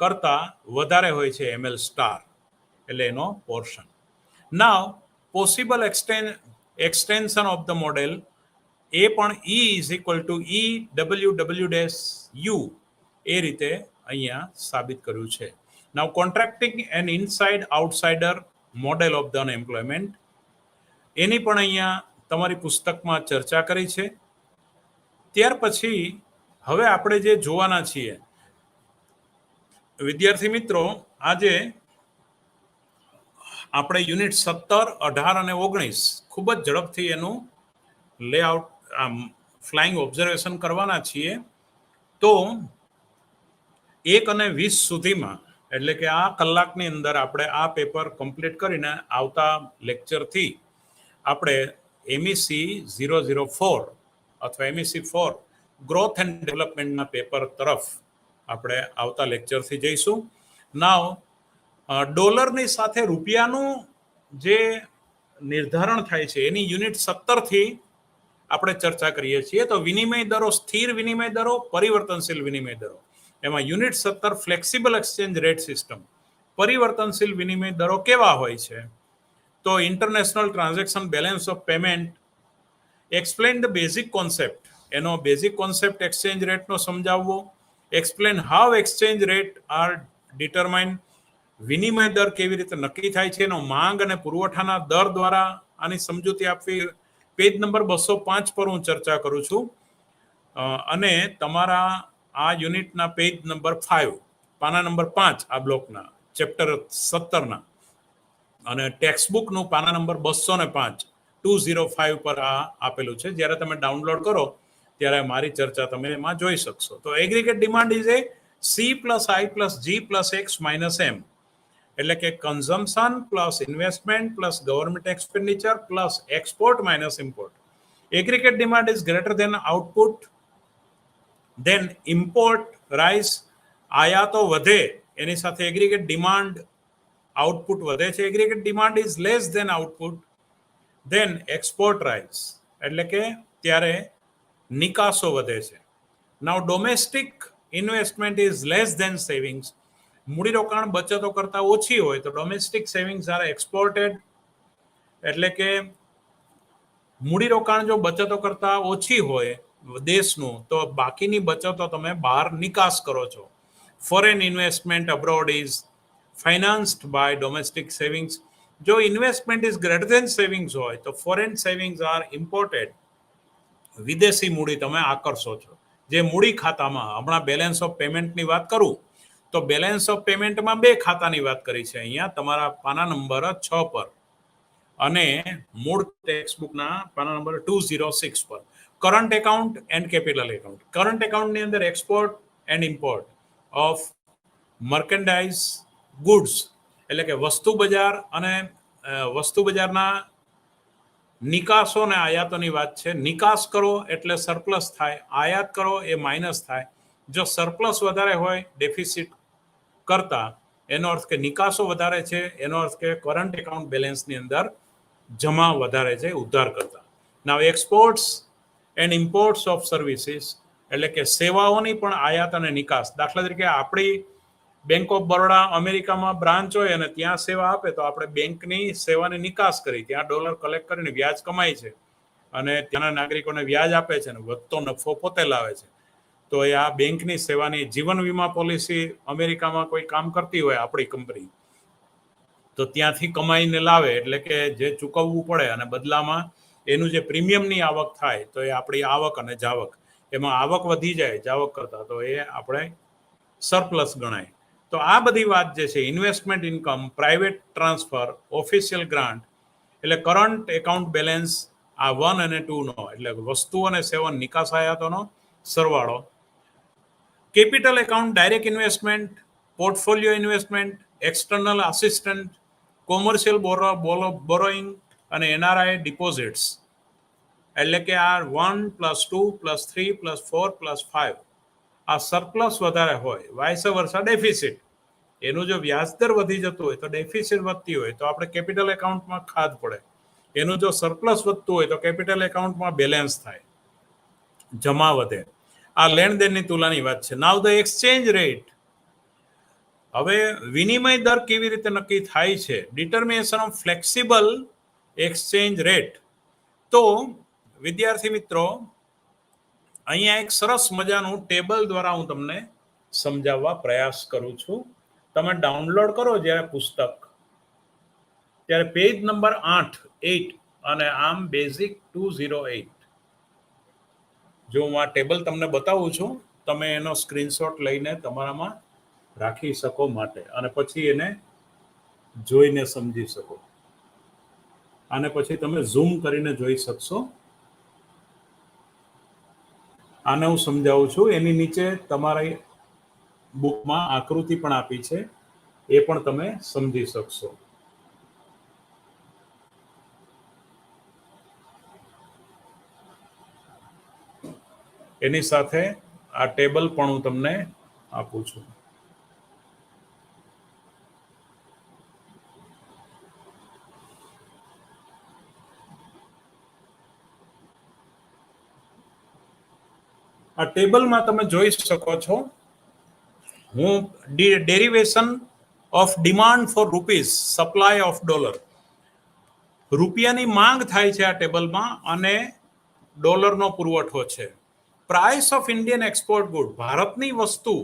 કરતા વધારે હોય છે ML સ્ટાર, એટલે એનો portion. Now possible extension of the model એ પણ E is equal to EWW-U એ રીતે અહીંયા સાબિત કર્યું છે. Now contracting and inside outsider model of the unemployment, એની પણ અહીંયા તમારી પુસ્તકમાં ચર્ચા કરી છે. ત્યાર પછી હવે આપણે જે જોવાના છીએ વિદ્યાર્થી મિત્રો, આજે આપણે યુનિટ 17, 18 અને 19 ખૂબ જ ઝડપથી એનું લેઆઉટ ફ્લાઇંગ ઓબ્ઝર્વેશન કરવાના છીએ. તો 1 અને 20 સુધીમાં, એટલે કે આ કલાકની અંદર આપણે આ પેપર કમ્પ્લીટ કરીને આવતા લેક્ચરથી આપણે MEC 004 અથવા MEC 4 ગ્રોથ એન્ડ ડેવલપમેન્ટના પેપર તરફ આપણે આવતા લેક્ચરથી જઈશું. નાવ ડોલરની સાથે રૂપિયાનું જે નિર્ધારણ થાય છે એની યુનિટ 17થી આપણે ચર્ચા કરીએ છીએ. તો વિનિમય દરો, સ્થિર વિનિમય દરો, પરિવર્તનશીલ વિનિમય દરો, એમાં unit 17 flexible exchange rate system, પરિવર્તનશીલ વિનિમય દરો કેવા હોય છે, તો international transaction balance of payment explain the basic concept, એનો બેઝિક કોન્સેપ્ટ એક્સચેન્જ રેટનો સમજાવવો. Explain how exchange rate are determine, વિનિમય દર કેવી રીતે નક્કી થાય છે, એનો માંગ અને પુરવઠાના દર દ્વારા આની સમજૂતી આપવી. પેજ નંબર 205 પર હું ચર્ચા કરું છું. અને તમારા આ યુનિટના પેજ નંબર 5, પાના નંબર 5 આ બ્લોકના ચેપ્ટર 17ના, અને ટેક્સ્ટબુકનું પાના નંબર 205 205 પર આ આપેલું છે. જ્યારે તમે ડાઉનલોડ કરો ત્યારે મારી ચર્ચા તમે એમાં જોઈ શકશો. તો aggregate demand is a C plus I plus G plus X minus M, એટલે કે consumption plus investment plus government expenditure plus export minus import. Aggregate demand is greater than output, then import rise. આયાતો વધે એની સાથે એગ્રીગેટ ડિમાન્ડ આઉટપુટ વધે છે. Aggregate demand is less than output, then export rise, એટલે કે ત્યારે નિકાસો વધે છે. Now domestic investment is less than savings. મૂડીરોકાણ બચતો કરતા ઓછી હોય તો ડોમેસ્ટિક સેવિંગ્સ આર એક્સપોર્ટેડ, એટલે કે મૂડીરોકાણ જો બચતો કરતા ઓછી હોય દેશનું તો બાકીની બચતો તમે બહાર નિકાસ કરો છો. Foreign investment abroad is financed by domestic savings. જો investment is greater than savings હોય તો ફોરેન સેવિંગ્સ આર ઇમ્પોર્ટેડ, વિદેશી મૂડી તમે આકર્ષો છો. જે મૂડી ખાતામાં હમણાં બેલેન્સ ઓફ પેમેન્ટની વાત કરું તો બેલેન્સ ઓફ પેમેન્ટમાં 2 ખાતાની વાત કરી છે અહીંયા તમારા પાના નંબર 6 પર અને મૂળ ટેક્સ્ટબુકના પાના નંબર 206 પર. Current account and capital account. Current એકાઉન્ટની અંદર export and import of merchandise goods, એટલે કે વસ્તુ બજાર અને વસ્તુ બજારના નિકાસો અને આયાતોની વાત છે. નિકાસ કરો એટલે સરપ્લસ થાય, આયાત કરો એ માઇનસ થાય. જો સરપ્લસ વધારે હોય ડેફિસિટ કરતા, એનો અર્થ કે નિકાસો વધારે છે, એનો અર્થ કે કરંટ એકાઉન્ટ બેલેન્સની અંદર જમા વધારે છે ઉધાર કરતા. Now exports and imports of services, એટલે કે સેવાઓની પણ આયાત અને નિકાસ. દાખલા તરીકે આપણી બેંક ઓફ બરોડા અમેરિકામાં બ્રાન્ચ હોય અને ત્યાં સેવા આપે તો આપણે બેંકની સેવાની નિકાસ કરી, ત્યાં ડોલર કલેક્ટ કરીને વ્યાજ કમાય છે અને ત્યાંના નાગરિકોને વ્યાજ આપે છે અને વધતો નફો પોતે લાવે છે. તો એ આ બેંકની સેવાની જીવન વીમા પોલિસી અમેરિકામાં કોઈ કામ કરતી હોય આપણી કંપની, તો ત્યાંથી કમાઈને લાવે, એટલે કે જે ચૂકવવું પડે અને બદલામાં એનું જે પ્રીમિયમની આવક થાય તો એ આપણી આવક અને જાવક, એમાં આવક વધી જાય જાવક કરતા તો એ આપણે સરપ્લસ ગણાય. તો આ બધી વાત જે છે investment income, private transfer, official grant, એટલે કરંટ એકાઉન્ટ બેલેન્સ આ 1 અને 2 નો, એટલે વસ્તુ અને સેવા નિકાસ આયાતોનો સરવાળો. Capital account direct investment, portfolio investment, external assistant, commercial borrowing અને એનઆરઆઈ ડિપોઝિટ્સ, એટલે કે આ 1 + 2 + 3 + 4 + 5 આ સરપ્લસ વધારે હોય, વાઇસ વર્સા ડેફિસિટ, એનું જો વ્યાજદર વધી જતું હોય તો ડેફિસિટ વધતી હોય તો આપણે કેપિટલ એકાઉન્ટમાં ખાધ પડે. એનું જો સરપ્લસ વધતું હોય તો કેપિટલ એકાઉન્ટમાં બેલેન્સ થાય, જમા વધે. આ લેણદેણની તુલનાની વાત છે. નાવ ધ એક્સચેન્જ રેટ. હવે વિનિમય દર કેવી રીતે નક્કી થાય છે? Determination of flexible exchange rate. તો વિદ્યાર્થી મિત્રો અહીંયા એક સરસ મજાનું ટેબલ દ્વારા હું તમને સમજાવવા પ્રયાસ કરું છું. તમે ડાઉનલોડ કરો જ્યારે પુસ્તક ત્યારે પેજ નંબર 8 અને આમ બેઝિક 208. જો હું આ ટેબલ તમને બતાવું છું, તમે એનો સ્ક્રીનશોટ લઈને તમારામાં રાખી શકો માટે, અને પછી એને જોઈને સમજી શકો. અને પછી તમે ઝૂમ કરીને જોઈ શકશો. આને હું સમજાવું છું. એની નીચે તમારી બુકમાં આકૃતિ પણ આપી છે, એ પણ તમે સમજી શકશો. એની સાથે આ ટેબલ પણ હું તમને આપું છું. આ ટેબલમાં તમે જોઈ શકો છો હું derivation of demand for rupees, supply of dollar. રૂપિયાની માંગ થાય છે આ ટેબલમાં અને ડોલરનો પુરવઠો છે. Price of Indian export good, ભારતની વસ્તુ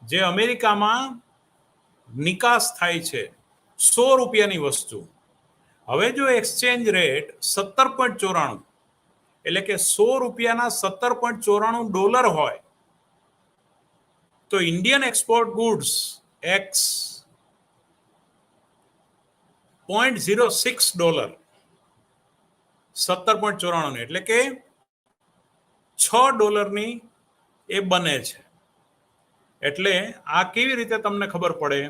જે અમેરિકામાં નિકાસ થાય છે 100 રૂપિયાની વસ્તુ, હવે જો એક્સચેન્જ રેટ 17.94 એટલે કે 100 રૂપિયાના 17.94 હોય તો ઇન્ડિયન એક્સપોર્ટ ગુડ્સ એક્સ $0.06 17.94 એટલે કે $6 એ બને છે. એટલે આ કેવી રીતે તમને ખબર પડે?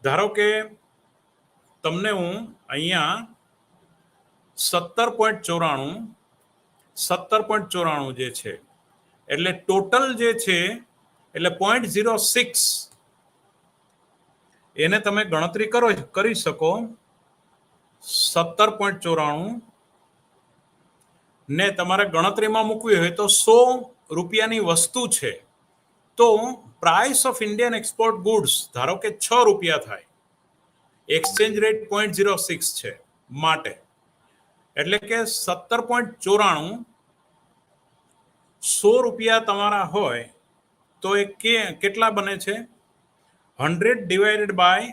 ધારો કે તમને હું અહીંયા 17.94 જે છે એટલે ટોટલ જે છે એટલે 0.06 એને તમે ગણતરી કરી શકો. 17.94 ને તમારે ગણતરીમાં મૂકવી હોય તો 100 રૂપિયાની વસ્તુ છે તો price of Indian export goods ધારો કે 6 રૂપિયા થાય, એક્સચેન્જ રેટ 0.06 છે માટે એટલે કે 17.94 100 રૂપિયા તમારા હોય તો એ કેટલા બને છે? 100 ડિવાઇડેડ બાય,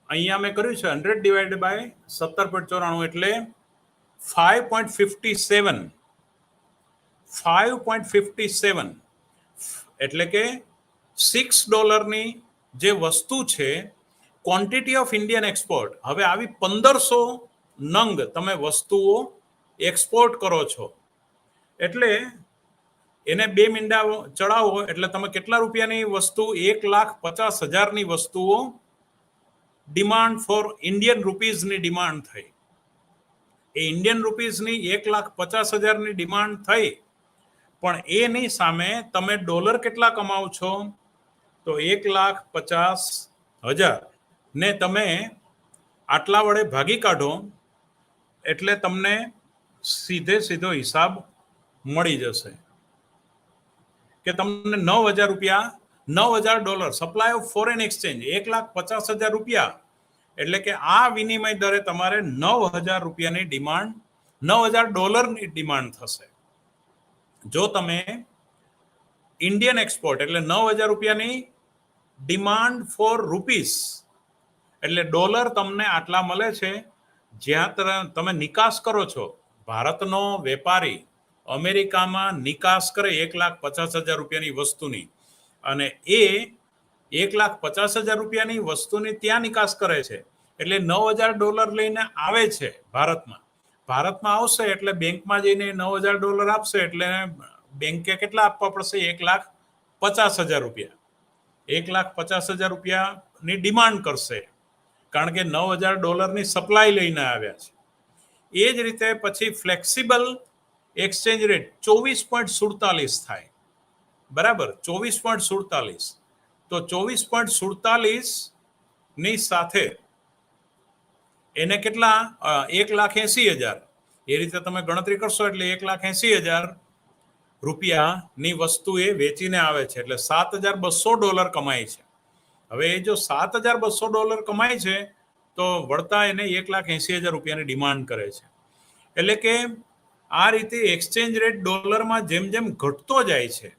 અહીંયા મેં કર્યું છે 100 ડિવાઇડેડ બાય 17.94 એટલે 5.57 એટલે કે $6 જે વસ્તુ છે ક્વોન્ટિટી ઓફ ઇન્ડિયન એક્સપોર્ટ. હવે આવી 1500 નંગ તમે વસ્તુઓ એક્સપોર્ટ કરો છો એટલે એને 2 મીંડા ચડાવો એટલે તમે કેટલા રૂપિયાની વસ્તુ? 1,50,000ની વસ્તુઓ ડિમાન્ડ ફોર ઇન્ડિયન રૂપીઝની ડિમાન્ડ થઈ. એ ઇન્ડિયન રૂપીઝની 1,50,000ની ડિમાન્ડ થઈ, પણ એની સામે તમે ડોલર કેટલા કમાવ છો? તો 1,50,000 ને તમે આટલા વડે ભાગી કાઢો એટલે તમને સીધો હિસાબ મળી જશે કે તમને $9,000 સપ્લાય ઓફ ફોરેન એક્સચેન્જ 1,50,000 રૂપિયા એટલે કે આ વિનિમય દરે તમારે $9,000 ડિમાન્ડ, $9,000 ડિમાન્ડ થશે. જો તમે ઇન્ડિયન એક્સપોર્ટ એટલે $9,000 ડિમાન્ડ ફોર રૂપીસ એટલે ડોલર તમને આટલા મળે છે. જ્યાં તમે નિકાસ કરો છો, ભારતનો વેપારી અમેરિકામાં નિકાસ કરે 1,50,000 વસ્તુની અને એ 1,50,000 વસ્તુની ત્યાં નિકાસ કરે છે એટલે $9,000 લઈને આવે છે ભારતમાં આવશે એટલે બેંકમાં જઈને $9,000 આપશે એટલે બેંકે કેટલા આપવા પડશે? 1,50,000 $1,50,000ની ડિમાન્ડ કરશે કારણ કે $9,000ની સપ્લાય લઈને આવ્યા છે. એ જ રીતે પછી ફ્લેક્સિબલ એક્સચેન્જ રેટ 24.47 થાય, બરાબર? 24.47 તો 24.47 ની સાથે એને કેટલા? 1,80,000 એ રીતે તમે ગણતરી કરશો એટલે 1,80,000 રૂપિયાની વસ્તુ એ વેચીને આવે છે એટલે $7,200 કમાય છે. હવે એ જો $7,200 કમાય છે તો વળતા એને 1,80,000 રૂપિયાની ડિમાન્ડ કરે છે. એટલે કે આ રીતે એક્સચેન્જ રેટ ડોલરમાં જેમ જેમ ઘટતો જાય છે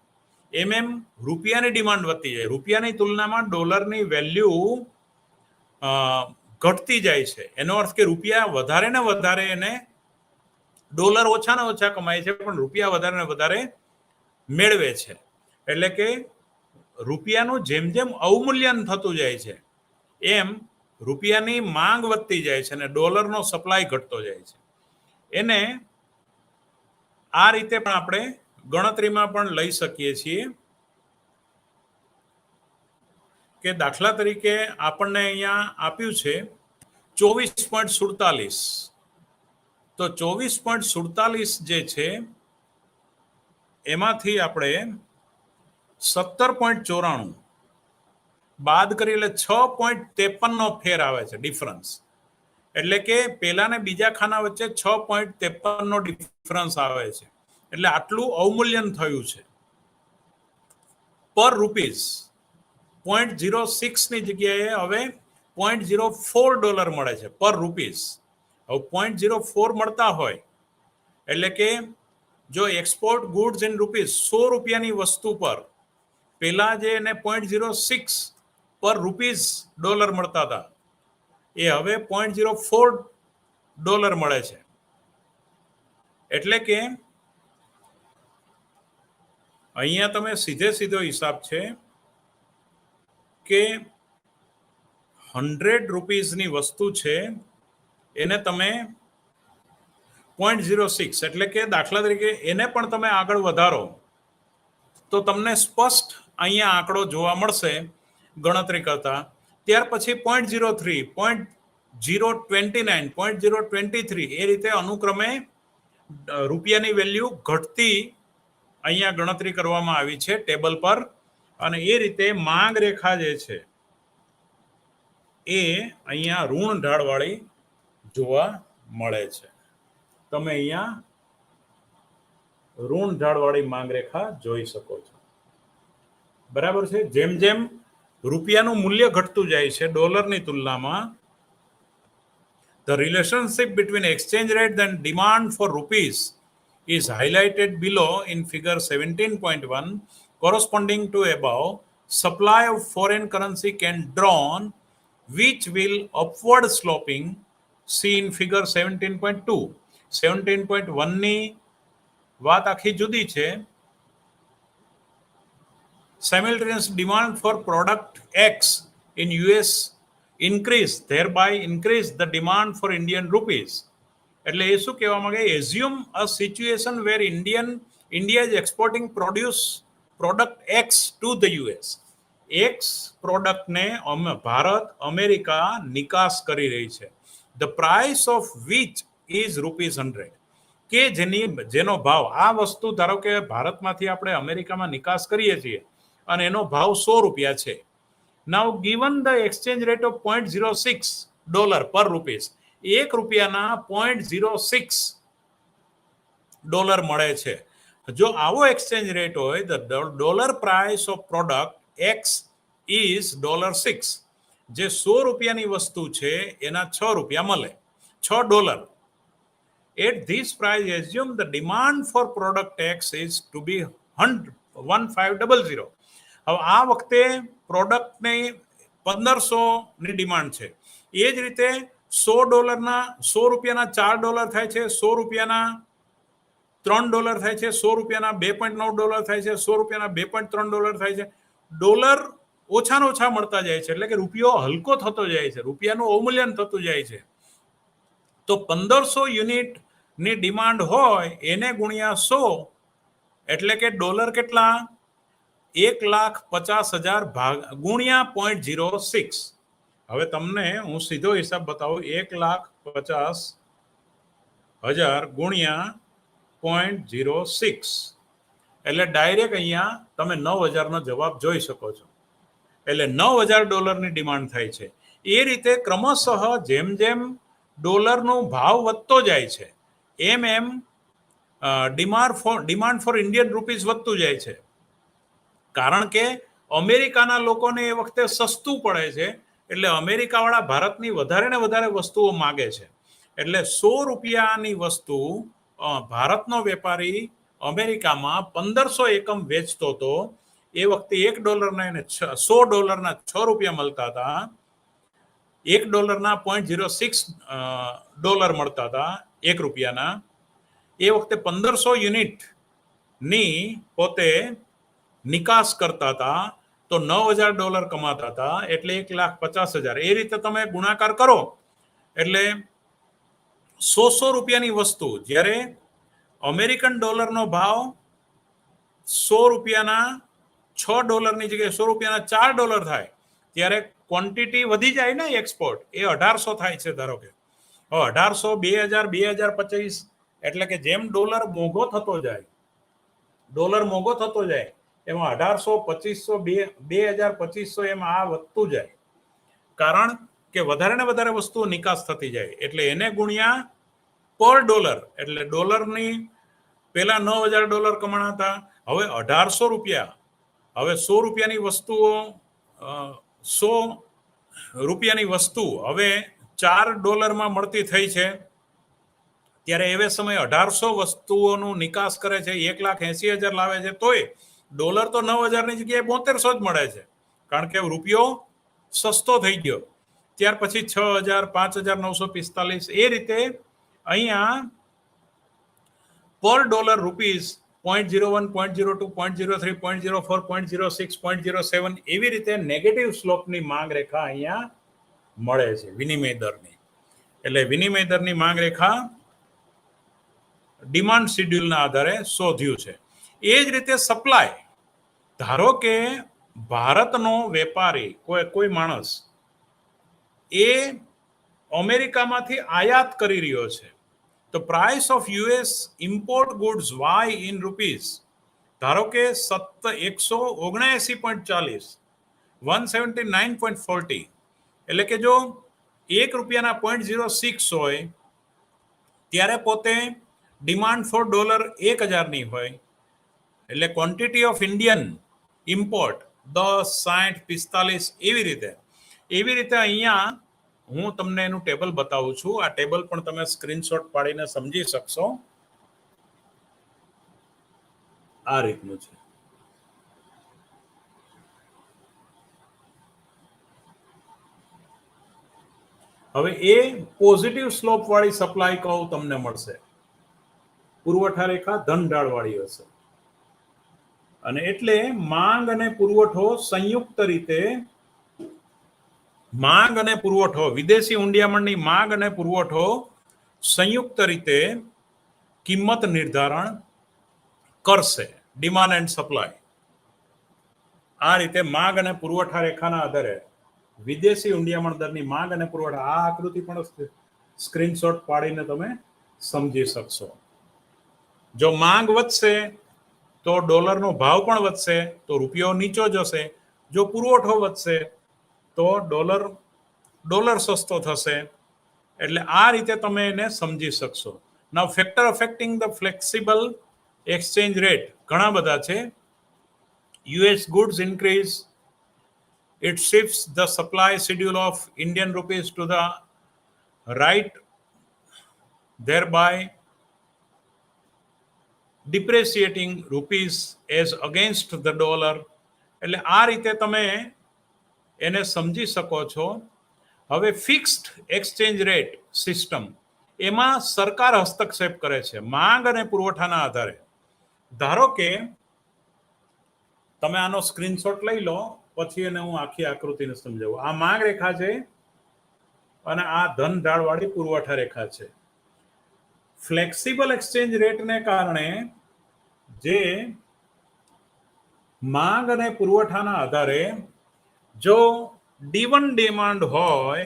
એમ રૂપિયાની ડિમાન્ડ વધતી જાય. રૂપિયાની તુલનામાં ડોલરની વેલ્યુ ઘટતી જાય છે. એનો અર્થ કે રૂપિયા વધારે ને વધારે એને ડોલર ઓછા ને ઓછા કમાય છે પણ રૂપિયા વધારે ને વધારે મેળવે છે. એટલે કે રૂપિયાનું જેમ જેમ અવમૂલ્યન થતું જાય છે એમ રૂપિયાની માંગ વધતી જાય છે અને ડોલરનો સપ્લાય ઘટતો જાય છે. એને આ રીતે પણ આપણે ગણતરીમાં પણ લઈ શકીએ છીએ કે દાખલા તરીકે આપણને અહીંયા આપ્યું છે 24.47 તો 24.47 જે છે એમાંથી આપણે 17.94 બાદ કરી એટલે 6.53 નો ફેર આવે છે, ડિફરન્સ. એટલે કે પહેલા ને બીજા ખાના વચ્ચે 6.53 નો ડિફરન્સ આવે છે. એટલે આટલું અવમૂલ્યન થયું છે પર રૂપીસ. 0.06 ની જગ્યાએ હવે $0.04 મળે છે પર રૂપીસ. હવે 0.04 મળતા હોય એટલે કે જો એક્સપોર્ટ ગુડ્સ ઇન રૂપીઝ 100 રૂપિયાની વસ્તુ પર પેલા જે એને 0.06 પર રૂપીઝ ડોલર મળતા હતા એ હવે 0.04 ડોલર મળે છે. એટલે કે અહીંયા તમે સીધો હિસાબ છે કે 100 રૂપીઝની વસ્તુ છે એને તમે 0.06 એટલે કે દાખલા તરીકે એને પણ તમે આગળ વધારો તો તમને સ્પષ્ટ અહીંયા આંકડો જોવા મળશે ગણતરી કરતા. ત્યાર પછી 0.03, 0.29, 0.23 એ રીતે અનુક્રમે રૂપિયાની વેલ્યુ ઘટતી અહીંયા ગણતરી કરવામાં આવી છે ટેબલ પર. અને એ રીતે માંગ રેખા જે છે એ અહીંયા ઋણ ઢાળવાળી જોવા મળે છે. તમે અહીંયા ઋણ ઢાળવાળી માંગ રેખા જોઈ શકો છો. બરાબર છે. જેમ જેમ રૂપિયાનું મૂલ્ય ઘટતું જાય છે ડોલરની તુલનામાં, the relationship between exchange rate and demand for rupees is highlighted below in figure 17.1. corresponding to above, supply of foreign currency can drawn which will upward sloping. See in figure 17.2. 17.1 ની વાત આખી જુદી છે. Simultaneous demand for product X in US increase, thereby increase the demand for Indian rupees. એટલે એ શું કહેવા માંગે? assume a situation where India is exporting product X to the US. X પ્રોડક્ટને ભારત અમેરિકા નિકાસ કરી રહી છે. The price of which is ₹100. કે જેનો ભાવ, આ વસ્તુ ધારો કે ભારતમાંથી આપણે અમેરિકામાં નિકાસ કરીએ છીએ અને એનો ભાવ 100 રૂપિયા છે. Now given the exchange rate of 0.06 dollar પર રૂપીસ, 1 રૂપિયાના 0.06 ડોલર મળે છે. જો આવો એક્સચેન્જ રેટ હોય, the dollar price of product X is $6. જે 100 રૂપિયાની વસ્તુ છે એના 6 રૂપિયા મળે, $6. At this price, assume the demand for product X is to be 1500. હવે આ વખતે પ્રોડક્ટને 1500 ની ડિમાન્ડ છે. એ જ રીતે $100 રૂપિયાના $4 થાય છે, 100 રૂપિયાના $3 થાય છે, 100 રૂપિયાના $2.9 થાય છે, 100 રૂપિયાના $2.3 થાય છે. ડોલર ઓછાને ઓછા મળતા જાય છે, એટલે કે રૂપિયો હલકો થતો જાય છે, રૂપિયાનું અવમૂલ્યન થતું જાય છે. તો 1500 યુનિટની ડિમાન્ડ હોય એને ગુણ્યા 100 એટલે કે ડોલર કેટલા? 1,50,000 ગુણ્યા 0.06. હવે તમને હું સીધો હિસાબ બતાવું. 1,50,000 ગુણ્યા 0.06 એટલે ડાયરેક્ટ અહીંયા તમે 9,000નો જવાબ જોઈ શકો છો. એટલે $9,000ની ડિમાન્ડ થાય છે. એ રીતે ક્રમશઃ જેમ જેમ ડોલરનો ભાવ વધતો જાય છે એમ એમ ડિમાન્ડ ફોર ઇન્ડિયન રૂપીઝ વધતું જાય છે. કારણ કે અમેરિકાના લોકોને એ વખતે સસ્તું પડે છે, એટલે અમેરિકાવાળા ભારતની વધારે ને વધારે વસ્તુઓ માગે છે. એટલે 100 રૂપિયાની વસ્તુ ભારતનો વેપારી અમેરિકામાં 1500 એકમ વેચતો હતો. એ વખતે $1 એને $100 6 રૂપિયા મળતા હતા. $1 $0.06 મળતા હતા 1 રૂપિયાના. એ વખતે 1500 યુનિટની પોતે નિકાસ કરતા હતા તો $9,000 કમાતા હતા, એટલે 1,50,000. એ રીતે તમે ગુણાકાર કરો એટલે 100 રૂપિયાની વસ્તુ, જ્યારે અમેરિકન ડોલરનો ભાવ 100 રૂપિયાના $6 જગ્યાએ 100 રૂપિયાના $4 થાય ત્યારે ક્વોન્ટિટી વધી જાય ને. એક્સપોર્ટ એ 1800 થાય છે ધારો કે. 1800, 2000, 2025 એટલે કે જેમ ડોલર મોંઘો થતો જાય એમાં 1800, 2500, 2000, 2500 એમ આ વધતું જાય. કારણ કે વધારે ને વધારે વસ્તુઓ નિકાસ થતી જાય એટલે એને ગુણ્યા પર ડોલર. એટલે ડોલરની પેલા $9,000 કમાણા હતા, હવે 1800 રૂપિયા. હવે 100 રૂપિયાની વસ્તુઓ 100 રૂપિયાની વસ્તુ હવે $4 મળતી થઈ છે. ત્યારે એવે સમયે 1800 વસ્તુઓનું નિકાસ કરે છે, 1,80,000 લાવે છે, તોય ડોલર તો 9,000 ની જગ્યાએ 7200 જ મળે છે, કારણ કે રૂપિયો સસ્તો થઈ ગયો. ત્યાર પછી 6,000, 5,945 એ રીતે અહીંયા પર ડોલર રૂપીઝ 0.01, 0.02, 0.03, 0.04, 0.06, 0.07 એવી રીતે નેગેટિવ સ્લોપની માંગ રેખા અહીંયા મળે છે વિનિમય દરની. એટલે વિનિમય દરની માંગ રેખા ડિમાન્ડ શેડ્યુલના આધારે શોધ્યું છે. એ જ રીતે સપ્લાય, ધારો કે ભારતનો વેપારી કોઈ માણસ એ અમેરિકામાંથી આયાત કરી રહ્યો છે, તો price of US import goods why in rupees, ધારો કે 179.40, 179.40, એટલે કે જો ₹1 0.06 હોય ત્યારે પોતે ડિમાન્ડ ફોર ડોલર 1,000 ની હોય, એટલે ક્વોન્ટિટી ઓફ ઇન્ડિયન ઇમ્પોર્ટ 10, 60, 45 એવી રીતે અહીંયા હું તમને એનું ટેબલ બતાવું છું. આ ટેબલ પણ તમે સ્ક્રીનશોટ પાડીને સમજી શકશો. આ રીતનું છે. હવે એ પોઝિટિવ સ્લોપ વાળી સપ્લાય કર્વ તમને મળશે, પુરવઠા રેખા ધન ઢાળ વાળી હશે, અને એટલે માંગ અને પુરવઠો સંયુક્ત રીતે, માંગ અને પુરવઠો, વિદેશી ઊંડિયામણની માંગ અને પુરવઠો સંયુક્ત રીતે કિંમત નિર્ધારણ કરશે. ડિમાન્ડ એન્ડ સપ્લાય આ રીતે માંગ અને પુરવઠા રેખાના આધારે વિદેશી ઊંડિયામણ દરની માંગ અને પુરવઠા, આ આકૃતિ પણ સ્ક્રીનશોટ પાડીને તમે સમજી શકશો. જો માંગ વધશે તો ડોલરનો ભાવ પણ વધશે, તો રૂપિયો નીચો જશે. જો પુરવઠો વધશે તો ડોલર સસ્તો થશે. એટલે આ રીતે તમે એને સમજી શકશો. Now factor affecting the flexible exchange rate ઘણા બધા છે. US goods increase, it shifts the supply schedule of Indian rupees to the right, thereby depreciating rupees as against the dollar. એટલે આ રીતે તમે એને સમજી શકો છો. હવે ફિક્સ્ડ એક્સચેન્જ રેટ સિસ્ટમ, એમાં સરકાર હસ્તક્ષેપ કરે છે માંગ અને પુરવઠાના આધારે. ધારો કે તમે આનો સ્ક્રીનશોટ લઈ લો, પછી એને હું આખી આકૃતિને સમજાવું. આ માંગ રેખા છે અને આ ધન ઢાળ વાળી પુરવઠા રેખા છે. ફ્લેક્સિબલ એક્સચેન્જ રેટને કારણે જે માંગ અને પુરવઠાના આધારે જો D1 ડિમાન્ડ હોય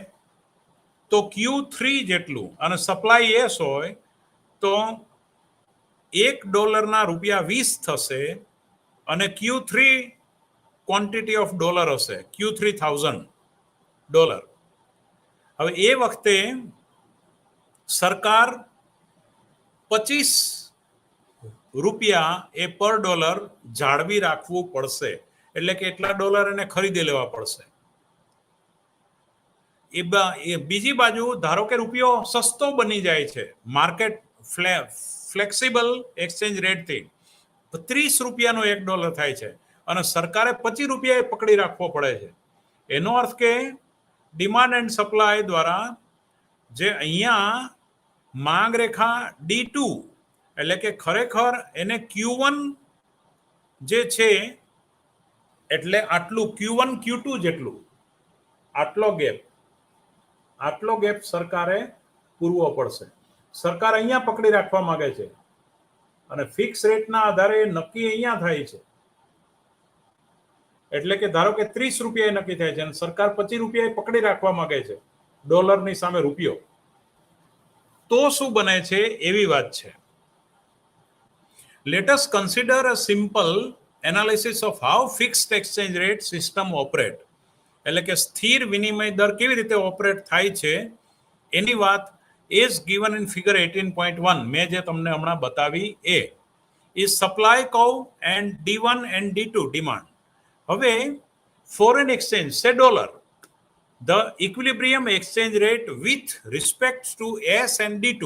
તો Q3 જેટલું અને સપ્લાય એસ હોય તો $1 ₹20 થશે, અને Q3 ક્વોન્ટિટી ઓફ ડોલર હશે, $3,000. હવે એ વખતે સરકાર ₹25 એ પર ડોલર જાળવી રાખવું પડશે, એટલે કે એટલા ડોલર એને ખરીદી લેવા પડશે. એ બીજી બાજુ ધારો કે રૂપિયો સસ્તો બની જાય છે માર્કેટ ફ્લેક્સિબલ એક્સચેન્જ રેટથી, ₹30 નો $1 થાય છે, અને સરકારે ₹25 પકડી રાખવો પડે છે. એનો અર્થ કે ડિમાન્ડ એન્ડ સપ્લાય દ્વારા જે અહીંયા માંગ રેખા D2, એટલે કે ખરેખર એને Q1 જે છે એટલે આટલું Q1 Q2 જેટલું આટલો ગેપ સરકારે પૂરવો પડશે. સરકાર અહીંયા પકડી રાખવા માંગે છે, અને ફિક્સ રેટના આધારે નક્કી અહીંયા થાય છે. એટલે કે ધારો કે ₹30 નક્કી થાય છે અને સરકાર ₹25 પકડી રાખવા માંગે છે ડોલરની સામે રૂપિયો, તો શું બને છે એવી વાત છે. Let us consider a simple analysis of how fixed exchange rate system operate. એટલે કે સ્થિર વિનિમય દર કેવી રીતે ઓપરેટ થાય છે એની વાત is given in figure 18.1, મેં જે તમને હમણાં બતાવી એ is supply curve and D1 and D2 demand. હવે foreign exchange, say dollar, the equilibrium exchange rate with respect to S and D2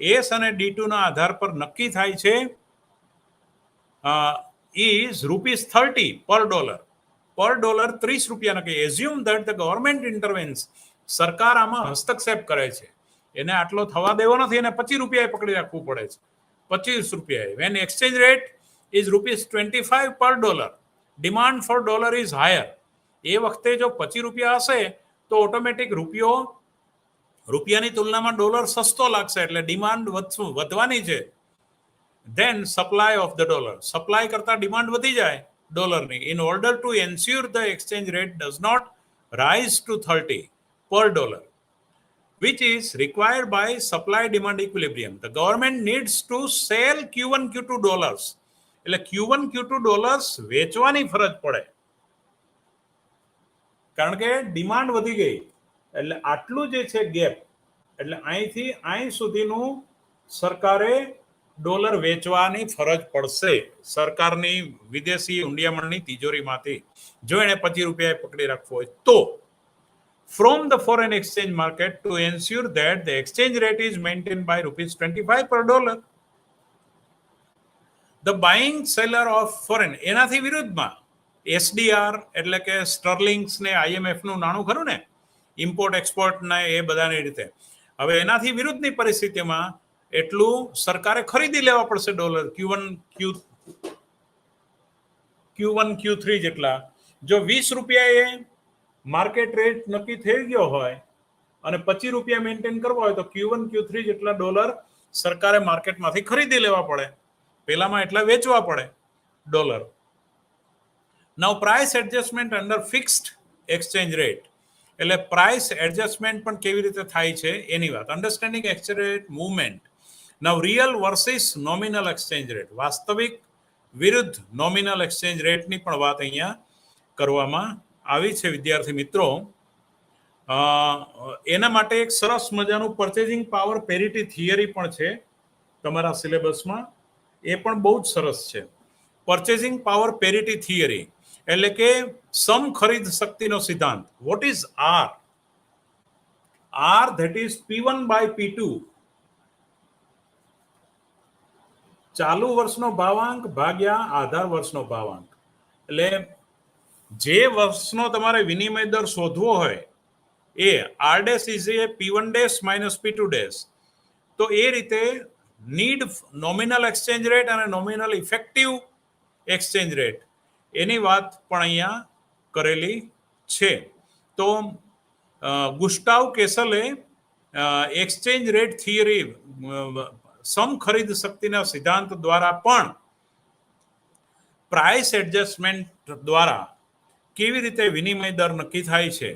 S અને D2 ના આધાર પર નક્કી થાય છે is ₹30 per dollar. પર ડોલર 30 રૂપિયા નક્કી. એઝ્યુમ ધેટ ધ ગવર્મેન્ટ ઇન્ટરવેન્સ, સરકાર આમાં હસ્તક્ષેપ કરે છે, એને આટલો થવા દેવો નથી, એને 25 રૂપિયા પકડી રાખવું પડે છે, 25 રૂપિયા. Van exchange rate is ₹25 per dollar, demand for dollar is higher. એ વખતે જો 25 રૂપિયા હશે તો ઓટોમેટિક રૂપિયાની તુલનામાં ડોલર સસ્તો લાગશે, એટલે ડિમાન્ડ વધવાની છે. Then supply of the dollar, supply કરતા ડિમાન્ડ વધી જાય ડોલરની. In order to ensure the exchange rate does not rise to 30 પર dollar, which is required by supply demand equilibrium, the government needs to sell Q1 Q2 dollars. એટલે Q1 Q2 ડોલર્સ વેચવાની ફરજ પડે, કારણ કે ડિમાન્ડ વધી ગઈ. એટલે આટલું જે છે ગેપ, એટલે અહીંથી અહીં સુધીનું સરકારે ડોલર વેચવાની ફરજ પડશે સરકારની વિદેશી હુંડિયામણની તિજોરીમાંથી, જો એને 25 રૂપિયા પકડી રાખવો હોય તો. From the foreign exchange market to ensure that the exchange rate is maintained by ₹25 per dollar. The buying seller of foreign, એનાથી વિરુદ્ધમાં SDR એટલે કે સ્ટર્લિંગ્સ ને IMF નું નાણું ખરું ને, ઇમ્પોર્ટ એક્સપોર્ટ ને એ બધાની રીતે. હવે એનાથી વિરુદ્ધની પરિસ્થિતિમાં એટલું સરકારે ખરીદી લેવા પડશે ડોલર Q1 Q3 જેટલા. જો 20 રૂપિયા માર્કેટ રેટ નક્કી થઈ ગયો હોય અને 25 રૂપિયા મેન્ટેન કરવા હોય તો Q1 Q3 જેટલા ડોલર સરકારે માર્કેટમાંથી ખરીદી લેવા પડે, પેલામાં એટલા વેચવા પડે dollar. Now price adjustment under fixed exchange rate, એટલે પ્રાઇસ એડજસ્ટમેન્ટ પણ કેવી રીતે થાય છે એની વાત. Understanding exchange rate movement. Now real versus nominal exchange rate, વાસ્તવિક વિરુદ્ધ નોમિનલ એક્સચેન્જ રેટની પણ વાત અહીંયા કરવામાં આવી છે વિદ્યાર્થી મિત્રો. એના માટે એક સરસ મજાનું પરચેઝિંગ પાવર પેરિટી થિયરી પણ છે તમારા સિલેબસમાં, એ પણ બહુ જ સરસ છે. પરચેઝિંગ પાવર પેરિટી થિયરી એટલે કે સમ ખરીદ શક્તિનો સિદ્ધાંત. What is r? R that is P1 by P2, ચાલુ વર્ષનો ભાવાંક ભાગ્યા આધાર વર્ષનો ભાવાંક. એટલે જે વર્ષનો તમારે વિનિમય દર શોધવો હોય એ R dash is A P1 dash minus P2 dash. તો એ રીતે નીડ નોમિનલ એક્સચેન્જ રેટ અને નોમિનલ ઇફેક્ટિવ એક્સચેન્જ રેટ એની વાત પણ અહીંયા કરેલી છે. તો ગુસ્ટાવ કેસલે એક્સચેન્જ રેટ થિયરી, સમ ખરીદ શક્તિના સિદ્ધાંત દ્વારા પણ પ્રાઇસ એડજસ્ટમેન્ટ દ્વારા કેવી રીતે વિનિમય દર નક્કી થાય છે